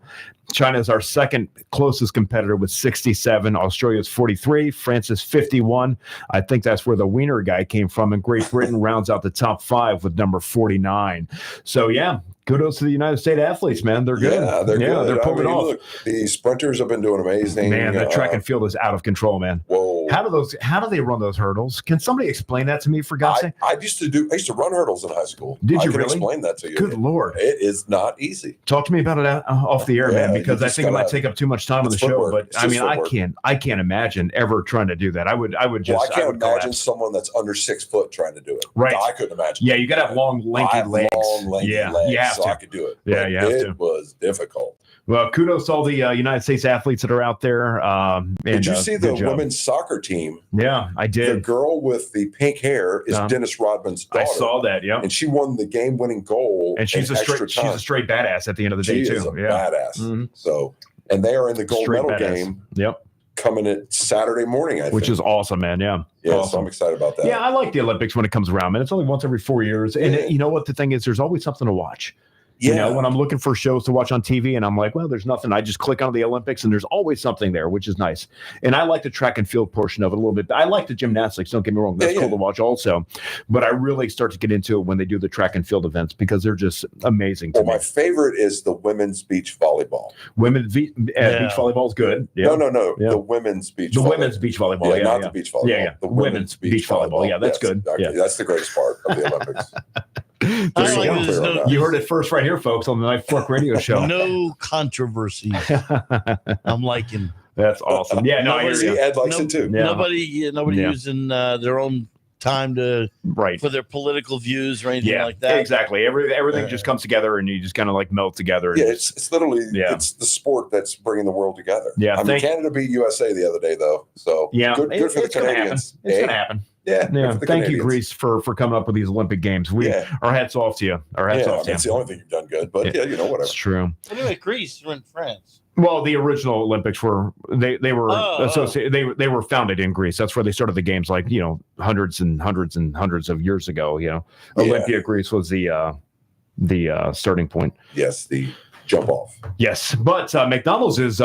China is our second closest competitor with 67. Australia's 43. France is 51. I think that's where the wiener guy came from. And Great Britain rounds out the top 5 with number 49. So, kudos to the United States athletes, man. They're good. Yeah, they're good. They're pulling off. Look, the sprinters have been doing amazing. Man, the track and field is out of control, man. Whoa. How do they run those hurdles? Can somebody explain that to me, for God's sake? I used to run hurdles in high school. Did you really? Explain that to you. Good Lord. It is not easy. Talk to me about it off the air, man, because I think it might take up too much time on the show. But I mean, I can't imagine ever trying to do that. I would just. I can't imagine someone that's under 6 foot trying to do it. Right. I couldn't imagine. Yeah, you got to have long, lanky legs. Legs, you have so to. I could do it. Yeah, you have to. It was difficult. Well, kudos to all the United States athletes that are out there. Did you see the women's soccer team? Yeah, I did. The girl with the pink hair is Dennis Rodman's daughter. I saw that. Yeah, and she won the game-winning goal. And she's a straight badass at the end of the day too. She is a badass. Mm-hmm. So, and they are in the gold medal game. Yep. Coming at Saturday morning, I think. Which is awesome, man. Yeah. Awesome. So I'm excited about that. Yeah, I like the Olympics when it comes around, man. It's only once every 4 years. And you know what the thing is? There's always something to watch. Yeah. You know, when I'm looking for shows to watch on TV and I'm like, well, there's nothing. I just click on the Olympics and there's always something there, which is nice. And I like the track and field portion of it a little bit. I like the gymnastics. Don't get me wrong. That's cool to watch also. But I really start to get into it when they do the track and field events because they're just amazing to me. My favorite is the women's beach volleyball. Beach volleyball is good. Yeah. No. Yeah. The women's beach volleyball. Women's beach volleyball. Not the beach volleyball. Yeah. The women's beach volleyball. Yeah, that's good. Okay. That's the greatest part of the Olympics. You heard it first right here, folks, on the Knife Fork Radio Show. No controversy. I'm liking. That's awesome. Yeah, no, Ed likes it too. Yeah. Nobody using their own time for their political views or anything like that. Exactly. Everything just comes together and you just kind of like melt together. Yeah, it's literally it's the sport that's bringing the world together. Yeah, I mean, Canada beat USA the other day though, so good for the Canadians. It's gonna happen. Yeah. Thank you, Greece, for coming up with these Olympic Games. Our hats off to you. Our hats off to you. It's the only thing you've done good, but whatever. It's true. Anyway, Greece were in France. Well, the original Olympics were associated. They were founded in Greece. That's where they started the games, like hundreds and hundreds and hundreds of years ago. Olympia, Greece was the starting point. Yes, the jump off. Yes, but McDonald's has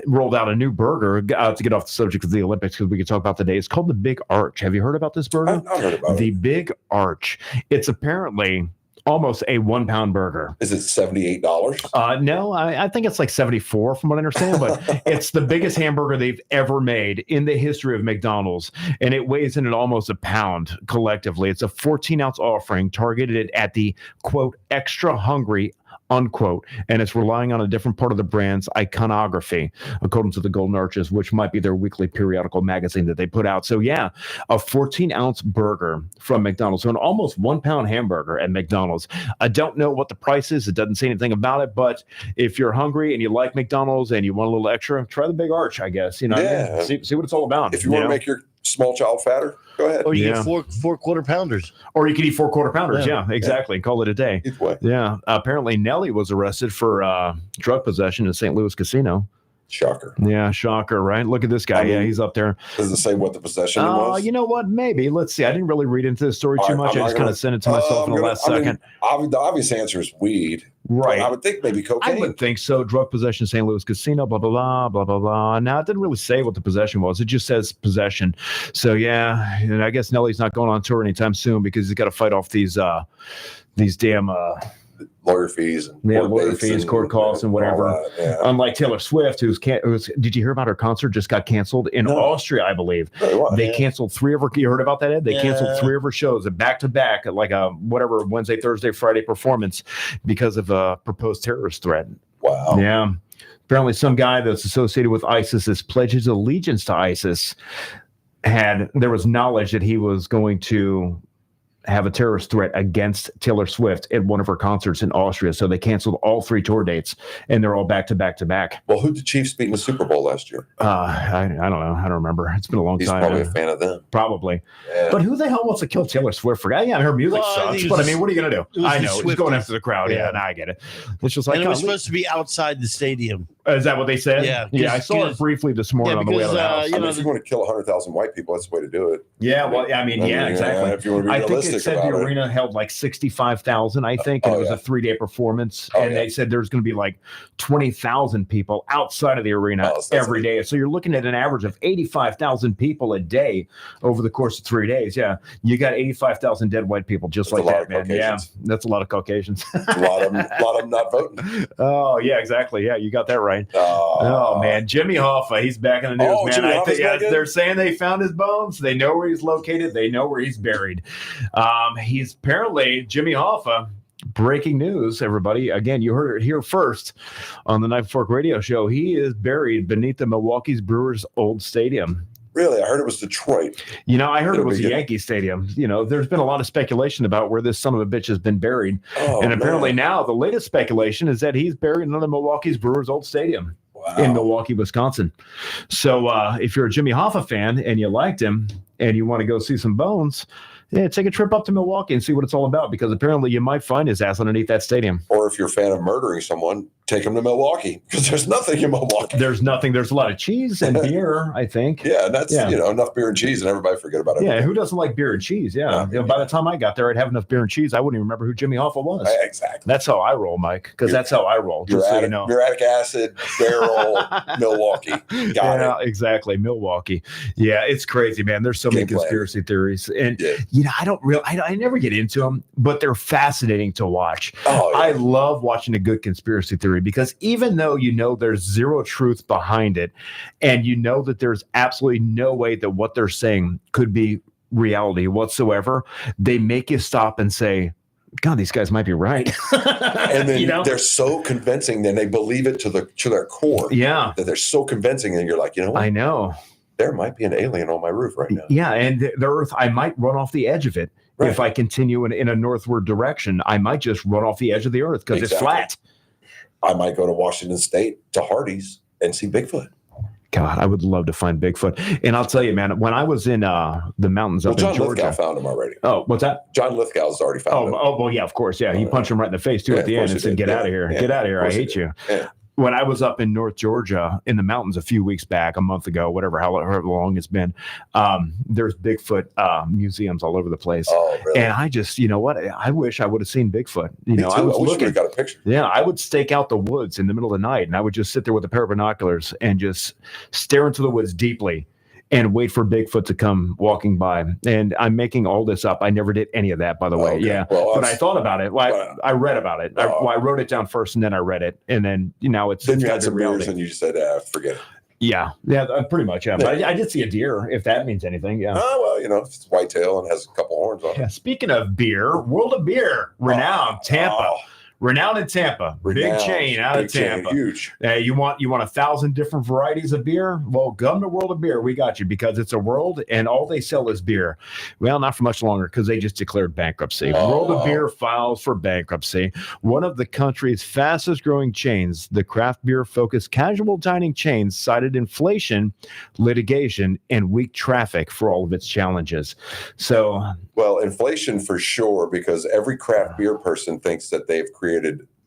rolled out a new burger to get off the subject of the Olympics because we could talk about today. It's called the Big Arch. Have you heard about this burger? I've not heard about the Big Arch. It's apparently almost a 1 pound burger. Is it $78? No, I think it's like 74 from what I understand, but it's the biggest hamburger they've ever made in the history of McDonald's. And it weighs in at almost a pound collectively. It's a 14-ounce offering targeted at the, quote, extra hungry, unquote, and it's relying on a different part of the brand's iconography, according to the Golden Arches, which might be their weekly periodical magazine that they put out. So a 14-ounce burger from McDonald's, so an almost 1 pound hamburger at McDonald's. I don't know what the price is. It doesn't say anything about it, but if you're hungry and you like McDonald's and you want a little extra, try the Big Arch, I guess. See what it's all about. If you want to make your small child fatter, go ahead. Or you get four quarter pounders. Or you can eat 4 quarter pounders. Yeah, exactly. Call it a day. Either way. Yeah. Apparently, Nelly was arrested for drug possession in St. Louis casino. Shocker. Yeah, shocker, right? Look at this guy. He's up there. Does it say what the possession was? You know what? Maybe. Let's see. I didn't really read into the story too much. I just kind of sent it to myself in the last second. The obvious answer is weed. Right. I would think maybe cocaine. I would think so. Drug possession, St. Louis casino, blah, blah, blah, blah, blah, blah. Now, it didn't really say what the possession was. It just says possession. So, and I guess Nelly's not going on tour anytime soon because he's got to fight off these damn lawyer fees and court costs and whatever. Unlike Taylor Swift, who's did you hear about her concert just got canceled in Austria, I believe. They canceled 3 of her. You heard about that, Ed? They canceled 3 of her shows back to back, like a whatever Wednesday, Thursday, Friday performance because of a proposed terrorist threat. Wow. Yeah. Apparently, some guy that's associated with ISIS has pledged his allegiance to ISIS. There was knowledge that he was going to have a terrorist threat against Taylor Swift at one of her concerts in Austria. So they canceled all 3 tour dates, and they're all back to back to back. Well, who did the Chiefs beat in the Super Bowl last year? I don't know. I don't remember. It's been a long time. He's probably a fan of them. Probably. Yeah. But who the hell wants to kill Taylor Swift for? Yeah, her music sucks. But I mean, what are you going to do? I know. It's going after the crowd. Yeah, I get it. It's just like, and it was supposed to be outside the stadium. Is that what they said? Yeah. I saw it briefly this morning on the way out of the house. If you want to kill 100,000 white people, that's the way to do it. Yeah, well, exactly. If you want to be realistic, I think it said the arena held like 65,000, I think, and it was a 3-day performance. They said there's going to be like 20,000 people outside of the arena every day. So you're looking at an average of 85,000 people a day over the course of 3 days. Yeah, you got 85,000 dead white people just like that, man. Yeah, that's a lot of Caucasians. a lot of them not voting. Oh, yeah, exactly. Yeah, you got that right. Oh man, Jimmy Hoffa, he's back in the news, man. I think they're saying they found his bones. They know where he's located. They know where he's buried. He's apparently Jimmy Hoffa. Breaking news, everybody. Again, you heard it here first on the Knife Fork Radio Show. He is buried beneath the Milwaukee Brewers' old stadium. Really? I heard it was Detroit. I heard it was the Yankee Stadium. There's been a lot of speculation about where this son of a bitch has been buried. And apparently now the latest speculation is that he's buried in one of Milwaukee's Brewers' old stadium in Milwaukee, Wisconsin. So if you're a Jimmy Hoffa fan and you liked him and you want to go see some bones, take a trip up to Milwaukee and see what it's all about, because apparently you might find his ass underneath that stadium. Or if you're a fan of murdering someone, take him to Milwaukee, because there's nothing in Milwaukee. There's nothing. There's a lot of cheese and beer, I think. Yeah, and that's enough beer and cheese, and everybody forget about it. Yeah, who doesn't like beer and cheese? Yeah. By the time I got there, I'd have enough beer and cheese. I wouldn't even remember who Jimmy Hoffa was. Exactly. That's how I roll, Mike, because that's how I roll. Just so you know. Uric acid, barrel, Milwaukee. Got it. Exactly. Milwaukee. Yeah, it's crazy, man. There's so many conspiracy theories. And, I never get into them, but they're fascinating to watch. Oh, yeah. I love watching a good conspiracy theory, because even though there's zero truth behind it, and that there's absolutely no way that what they're saying could be reality whatsoever, they make you stop and say, God, these guys might be right. And then they're so convincing, then they believe it to their core. Yeah. That they're so convincing, and you're like, you know what? I know. There might be an alien on my roof right now. Yeah, and the Earth, I might run off the edge of it. Right. If I continue in a northward direction, I might just run off the edge of the Earth because it's flat. I might go to Washington State to Hardee's and see Bigfoot. God, I would love to find Bigfoot. And I'll tell you, man, when I was in the mountains up in Georgia. John Lithgow found him already. Oh, what's that? John Lithgow's already found him. Oh, well, yeah, of course. Yeah, he punched him right in the face, too, at the end and said, get out of here. Get out of here. I hate you. Yeah. When I was up in North Georgia in the mountains a few weeks back, a month ago, however long it's been, there's Bigfoot museums all over the place. Oh, really? And I just, I wish I would have seen Bigfoot. I was looking. Got a picture. Yeah, I would stake out the woods in the middle of the night, and I would just sit there with a pair of binoculars and just stare into the woods deeply and wait for Bigfoot to come walking by. And I'm making all this up. I never did any of that, by the way. Okay. Yeah. Well, but I thought about it. Well, I read about it. I wrote it down first, and then I read it. And then, it's... Then you had some beers, and you just said, forget it. Yeah. Yeah, pretty much, yeah. But I did see a deer, if that means anything, yeah. Oh, well, it's whitetail and has a couple horns on it. Yeah. Speaking of beer, World of Beer, renowned, Tampa. Renowned in Tampa, big chain out of Tampa. Huge. You want 1,000 different varieties of beer? Well, come to World of Beer. We got you, because it's a world, and all they sell is beer. Well, not for much longer, because they just declared bankruptcy. World of Beer files for bankruptcy. One of the country's fastest growing chains, the craft beer focused casual dining chain, cited inflation, litigation, and weak traffic for all of its challenges. So, well, inflation for sure, because every craft beer person thinks that they've created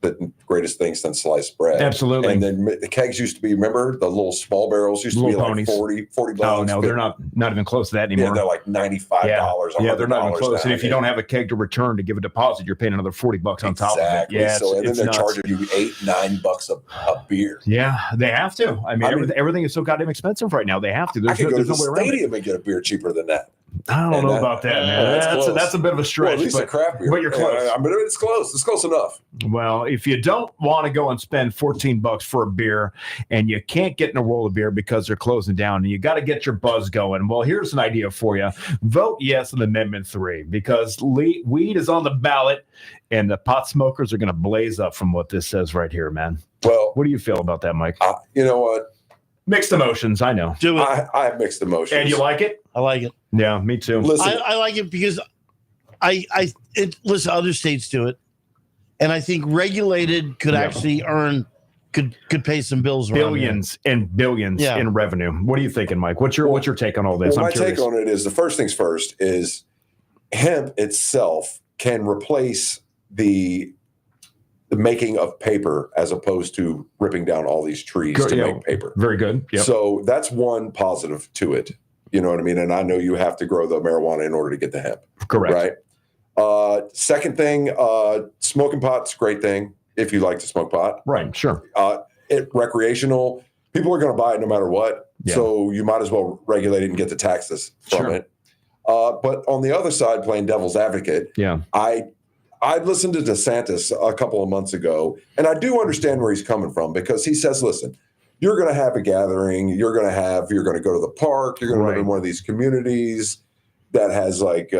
the greatest thing since sliced bread. Absolutely. And then the kegs used to be, remember, the little small barrels used to be like $40. Oh, no, they're not even close to that anymore. Yeah, they're like $95. Yeah, they're not even close. And if you don't have a keg to return to give a deposit, you're paying another $40 on top of it. Yeah, so and then they're charging you $8-9 a beer. Yeah, they have to. I mean everything is so goddamn expensive right now. They have to. I could go to the stadium and get a beer cheaper than that. I don't know about that, man. That's a bit of a stretch. Well, at least a craft beer. But you're close. I mean, it's close. It's close enough. Well, if you don't want to go and spend $14 for a beer, and you can't get in a World of Beer because they're closing down, and you got to get your buzz going, well, here's an idea for you. Vote yes on Amendment 3, because weed is on the ballot, and the pot smokers are going to blaze up from what this says right here, man. Well, what do you feel about that, Mike? You know what? Mixed emotions, I know. I have mixed emotions. And you like it? I like it. Yeah, me too. Listen, I like it because listen, other states do it, and I think regulated could actually could pay some bills. Billions and billions in revenue. What are you thinking, Mike? What's your take on all this? Well, my take on it is, the first things first is hemp itself can replace the making of paper, as opposed to ripping down all these trees to make paper. Very good. Yep. So that's one positive to it. You know what I mean? And I know you have to grow the marijuana in order to get the hemp. Correct. Right. Second thing, smoking pot's a great thing if you like to smoke pot. Right. Sure. Recreational, people are going to buy it no matter what. Yeah. So you might as well regulate it and get the taxes from it. But on the other side, playing devil's advocate, I listened to DeSantis a couple of months ago, and I do understand where he's coming from, because he says, listen, you're going to have a gathering, you're going to go to the park, you're going to live in one of these communities that has like,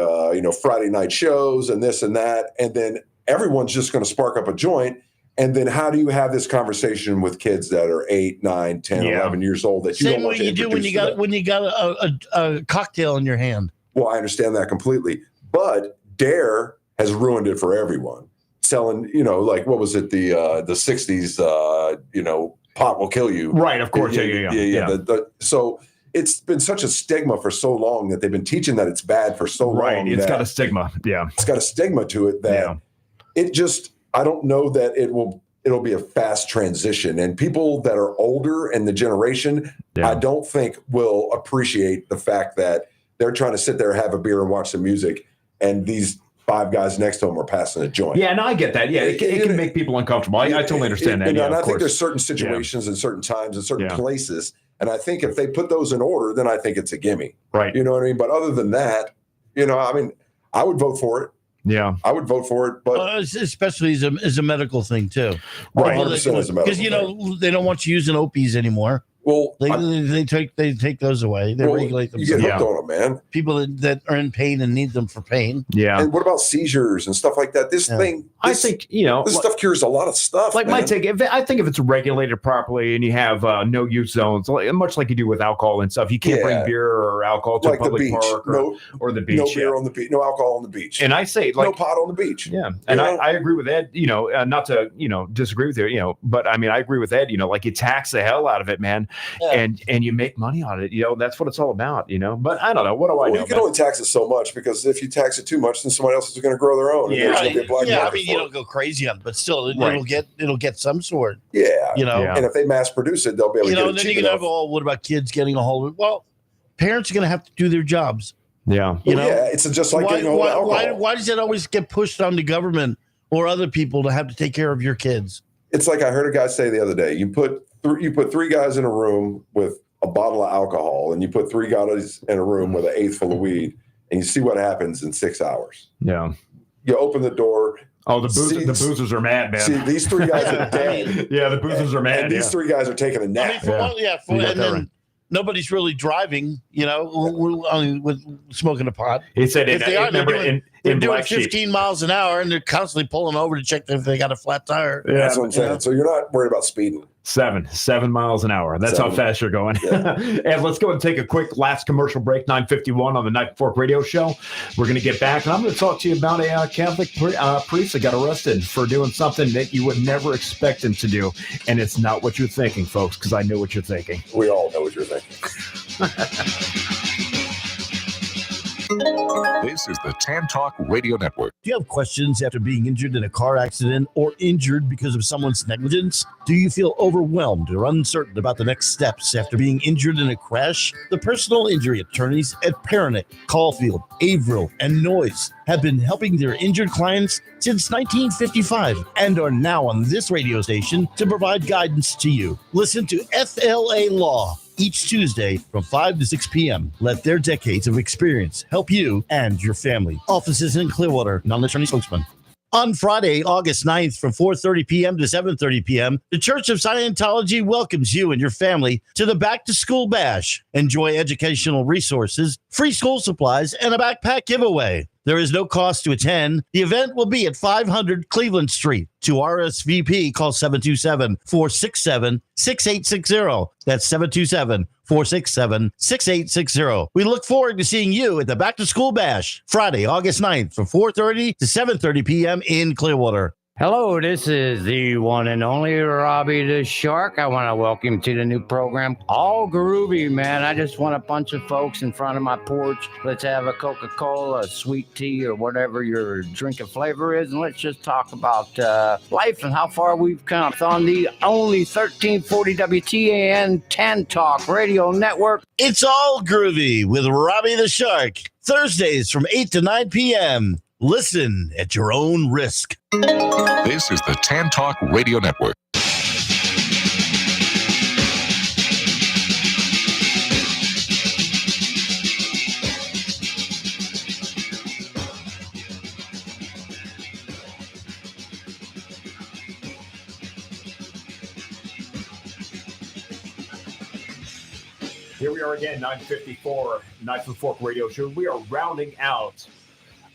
Friday night shows and this and that. And then everyone's just going to spark up a joint And then how do you have this conversation with kids that are 8, 9, 10, 11 years old that you Same don't way want to you do when you got a cocktail in your hand. Well, I understand that completely. But Dare has ruined it for everyone. Selling, like what was it, the 60s, pot will kill you. Right, of course. Yeah. So it's been such a stigma for so long that they've been teaching that it's bad for so long. Right, it's got a stigma. Yeah. It's got a stigma to it that it just, I don't know that it'll be a fast transition. And people that are older in the generation, I don't think will appreciate the fact that they're trying to sit there, have a beer and watch some music, and these 5 guys next to them are passing a joint. Yeah, and I get that. Yeah, it can make people uncomfortable. I totally understand that. And I think there's certain situations and certain times and certain places, and I think if they put those in order, then I think it's a gimme. Right. You know what I mean? But other than that, I would vote for it. Yeah, I would vote for it, but especially as a medical thing too, right? Because they don't want you using opiates anymore. Well, they take those away. They regulate them. You get hooked on them, man. People that are in pain and need them for pain. Yeah. And what about seizures and stuff like that? This stuff cures a lot of stuff. Like my take, I think if it's regulated properly and you have no use zones, much like you do with alcohol and stuff, you can't bring beer or alcohol to a public park or the beach. No beer on the beach. No alcohol on the beach. And I say no pot on the beach. Yeah. And I agree with Ed. Not to disagree with you. But I mean I agree with Ed. Like you tax the hell out of it, man. Yeah. And you make money on it, that's what it's all about, But I don't know. What do I know? You can only tax it so much because if you tax it too much, then somebody else is going to grow their own. Yeah, you don't go crazy on it, but still, it'll get some sort. Yeah, And if they mass produce it, they'll be able to get it then cheap you can have what about kids getting a hold of it? Well, parents are going to have to do their jobs. Yeah, it's just like getting a hold of alcohol. Why does it always get pushed on the government or other people to have to take care of your kids? It's like I heard a guy say the other day. You put 3 guys in a room with a bottle of alcohol, and you put 3 guys in a room with an eighth full of weed, and you see what happens in 6 hours. Yeah. You open the door. Oh, the boozers are mad, man. See, these 3 guys are dead. Yeah, the boozers are mad. And these 3 guys are taking a nap. And then nobody's really driving, with smoking a pot. He said if they are, they're doing 15 miles an hour, and they're constantly pulling over to check if they got a flat tire. Yeah, that's what I'm saying. So you're not worried about speeding. 7 miles an hour. That's how fast you're going. Yeah. And let's go and take a quick last commercial break. 9:51 on the Knife and Fork Radio Show. We're going to get back, and I'm going to talk to you about a Catholic priest that got arrested for doing something that you would never expect him to do, and it's not what you're thinking, folks. Because I know what you're thinking. We all know what you're thinking. This is the Tan Talk Radio Network. Do you have questions after being injured in a car accident or injured because of someone's negligence? Do you feel overwhelmed or uncertain about the next steps after being injured in a crash? The personal injury attorneys at Peronick, Caulfield, Averill, and Noyes have been helping their injured clients since 1955 and are now on this radio station to provide guidance to you. Listen to FLA Law each Tuesday from 5 to 6 p.m. Let their decades of experience help you and your family. Offices in Clearwater, non-attorney spokesman. On Friday, August 9th from 4:30 p.m. to 7:30 p.m., the Church of Scientology welcomes you and your family to the Back to School Bash. Enjoy educational resources, free school supplies, and a backpack giveaway. There is no cost to attend. The event will be at 500 Cleveland Street. To RSVP, call 727-467-6860. That's 727-467-6860. We look forward to seeing you at the Back to School Bash, Friday, August 9th from 4:30 to 7:30 p.m. in Clearwater. Hello, this is the one and only Robbie the Shark. I want to welcome you to the new program, All Groovy, man. I just want a bunch of folks in front of my porch. Let's have a Coca-Cola, a sweet tea, or whatever your drinking flavor is, and let's just talk about life and how far we've come. It's on the only 1340 WTAN Tan Talk Radio Network. It's All Groovy with Robbie the Shark, Thursdays from 8 to 9 p.m. Listen at your own risk. This is the Tan Talk Radio Network. Here we are again, 9:54, Knife and Fork Radio Show. We are rounding out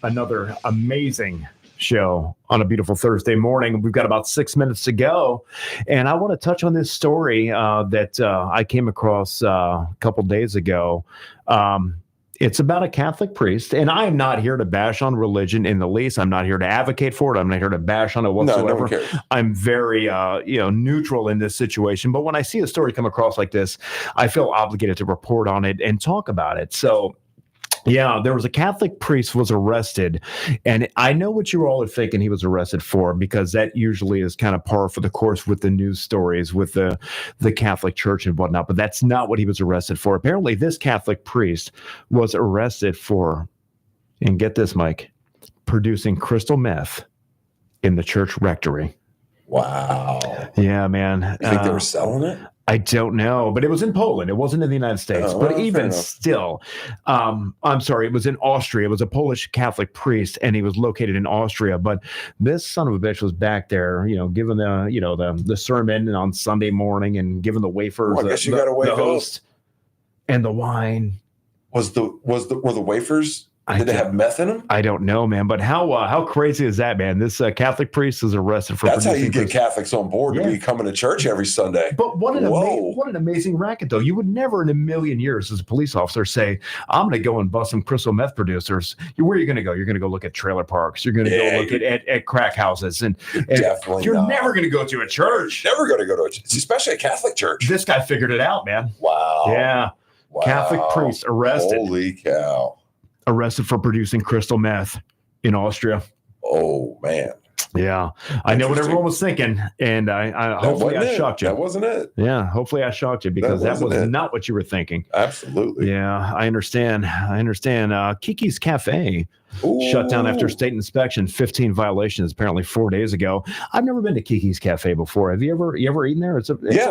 another amazing show on a beautiful Thursday morning. We've got about 6 minutes to go, and I want to touch on this story that I came across a couple days ago. It's about a Catholic priest, and I'm not here to bash on religion in the least. I'm not here to advocate for it. I'm not here to bash on it whatsoever. No one cares. I'm very, neutral in this situation. But when I see a story come across like this, I feel obligated to report on it and talk about it. So, yeah, there was a Catholic priest was arrested, and I know what you all are thinking he was arrested for, because that usually is kind of par for the course with the news stories with the Catholic Church and whatnot, but that's not what he was arrested for. Apparently, this Catholic priest was arrested for, and get this, Mike, producing crystal meth in the church rectory. Wow. Yeah, man. You think they were selling it? I don't know, but it was in Poland. It wasn't in the United States. But even still, I'm sorry, it was in Austria. It was a Polish Catholic priest, and he was located in Austria. But this son of a bitch was back there, giving the sermon on Sunday morning and giving the wafers, I guess you got to wake the up. host, and the wine. Were the wafers? Did they have meth in them? I don't know, man. But how crazy is that, man? This Catholic priest is arrested for. That's how you get Catholics on board to be coming to church every Sunday. But what an amazing racket, though. You would never in a million years, as a police officer, say, "I'm going to go and bust some crystal meth producers." Where are you going to go? You're going to go look at trailer parks. You're going to go look at crack houses, and you're never going to go to a church. Never going to go to a church, especially a Catholic church. This guy figured it out, man. Wow. Yeah. Wow. Catholic priest arrested. Holy cow. Arrested for producing crystal meth in Austria. Oh, man. Yeah. I know what everyone was thinking, and I hopefully I shocked you. That wasn't it. Yeah, hopefully I shocked you, because that was not what you were thinking. Absolutely. Yeah, I understand. Kiki's Cafe shut down after state inspection. 15 violations apparently 4 days ago. I've never been to Kiki's Cafe before. Have you ever eaten there?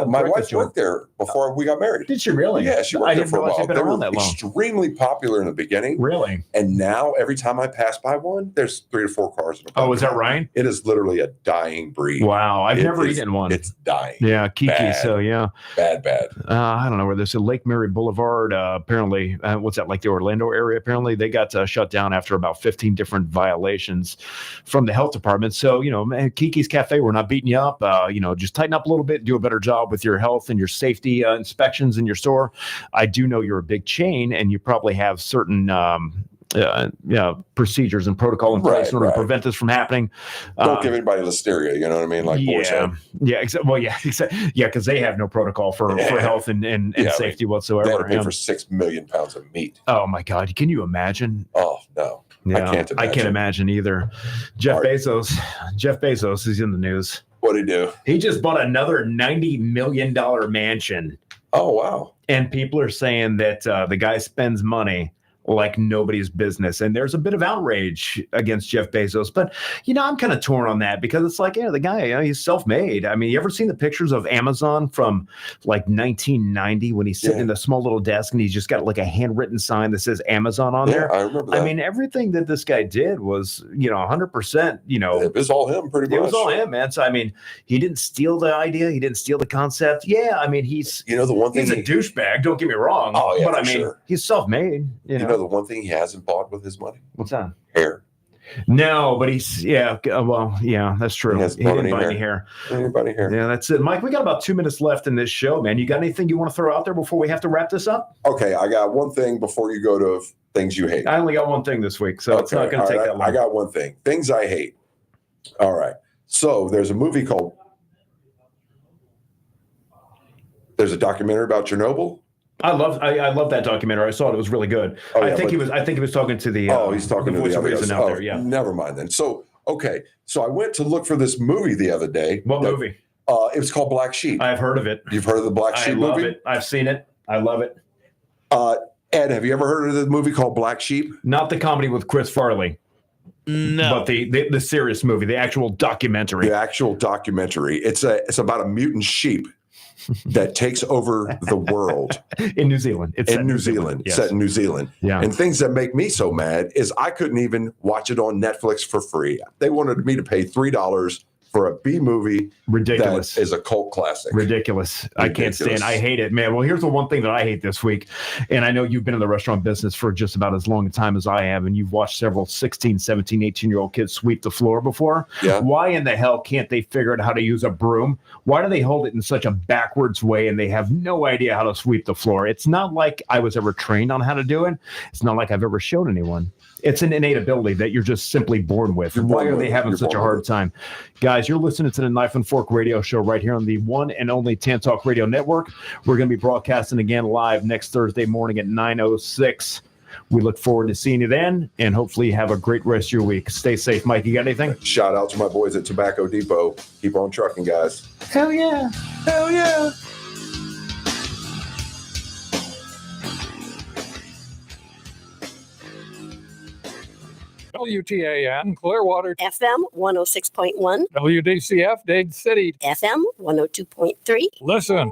My wife worked there before we got married. Did she really? Yeah, she worked there for a while. They were extremely popular in the beginning. Really? And now every time I pass by one, there's 3 to 4 cars in a Oh, is that right? It is literally a dying breed. Wow, I've never eaten one. It's dying. Yeah, Kiki. Bad. So yeah, bad. I don't know where this is. Lake Mary Boulevard. Apparently, what's that, like the Orlando area? Apparently, they got shut down after about 15 different violations from the health department. So Kiki's Cafe, we're not beating you up. Just tighten up a little bit, do a better job with your health and your safety inspections in your store. I do know you're a big chain, and you probably have certain procedures and protocol in place in order to prevent this from happening. Don't give anybody listeria, you know what I mean? Like because they have no protocol for health and safety whatsoever. They had to pay for 6 million pounds of meat. Oh my God, can you imagine? Oh no, yeah, I can't imagine either. Jeff Bezos is in the news. What'd he do? He just bought another $90 million mansion. Oh wow! And people are saying that the guy spends money like nobody's business. And there's a bit of outrage against Jeff Bezos. But, I'm kind of torn on that, because it's like, the guy, he's self-made. I mean, you ever seen the pictures of Amazon from like 1990 when he's sitting in the small little desk and he's just got like a handwritten sign that says Amazon on there? I remember that. I mean, everything that this guy did was, 100%, it was all him pretty much. It was all him, man. So, I mean, he didn't steal the idea. He didn't steal the concept. Yeah, I mean, he's the one thing he's a douchebag. Don't get me wrong. Oh, yeah, but I mean, sure. He's self-made. You know the one thing he hasn't bought with his money? What's that? Hair. No, but he's that's true. He didn't buy any hair. Anybody hair? Yeah, that's it. Mike, we got about 2 minutes left in this show, man. You got anything you want to throw out there before we have to wrap this up? Okay, I got one thing before you go to things you hate. I only got one thing this week, so it's not going to take that long. I got one thing. Things I hate. All right. So there's a movie called. There's a documentary about Chernobyl. I love that documentary. I saw it. It was really good. I think he was talking to the. He's talking to the other guys. Out there. Yeah. Never mind then. So okay. So I went to look for this movie the other day. What movie? It was called Black Sheep. I've heard of it. You've heard of the Black Sheep movie? I love it. I've seen it. I love it. Ed, have you ever heard of the movie called Black Sheep? Not the comedy with Chris Farley. No. But the serious movie, the actual documentary. The actual documentary. It's about a mutant sheep that takes over the world. In New Zealand. It's in New Zealand. Yes. Set in New Zealand. Yeah. And things that make me so mad is I couldn't even watch it on Netflix for free. They wanted me to pay $3 for a B movie. Ridiculous. That is a cult classic. Ridiculous. I can't stand. I hate it, man. Well, here's the one thing that I hate this week, and I know you've been in the restaurant business for just about as long a time as I have, and you've watched several 16, 17, 18-year-old kids sweep the floor before. Yeah. Why in the hell can't they figure out how to use a broom? Why do they hold it in such a backwards way and they have no idea how to sweep the floor? It's not like I was ever trained on how to do it. It's not like I've ever shown anyone. It's an innate ability that you're just simply born with. Why are they having such a hard time? Guys, you're listening to the Knife and Fork Radio Show right here on the one and only Tan Talk Radio Network. We're going to be broadcasting again live next Thursday morning at 9:06. We look forward to seeing you then, and hopefully have a great rest of your week. Stay safe. Mike, you got anything? Shout out to my boys at Tobacco Depot. Keep on trucking, guys. Hell yeah. Hell yeah. WTAN, Clearwater, FM 106.1, WDCF, Dade City, FM 102.3. Listen.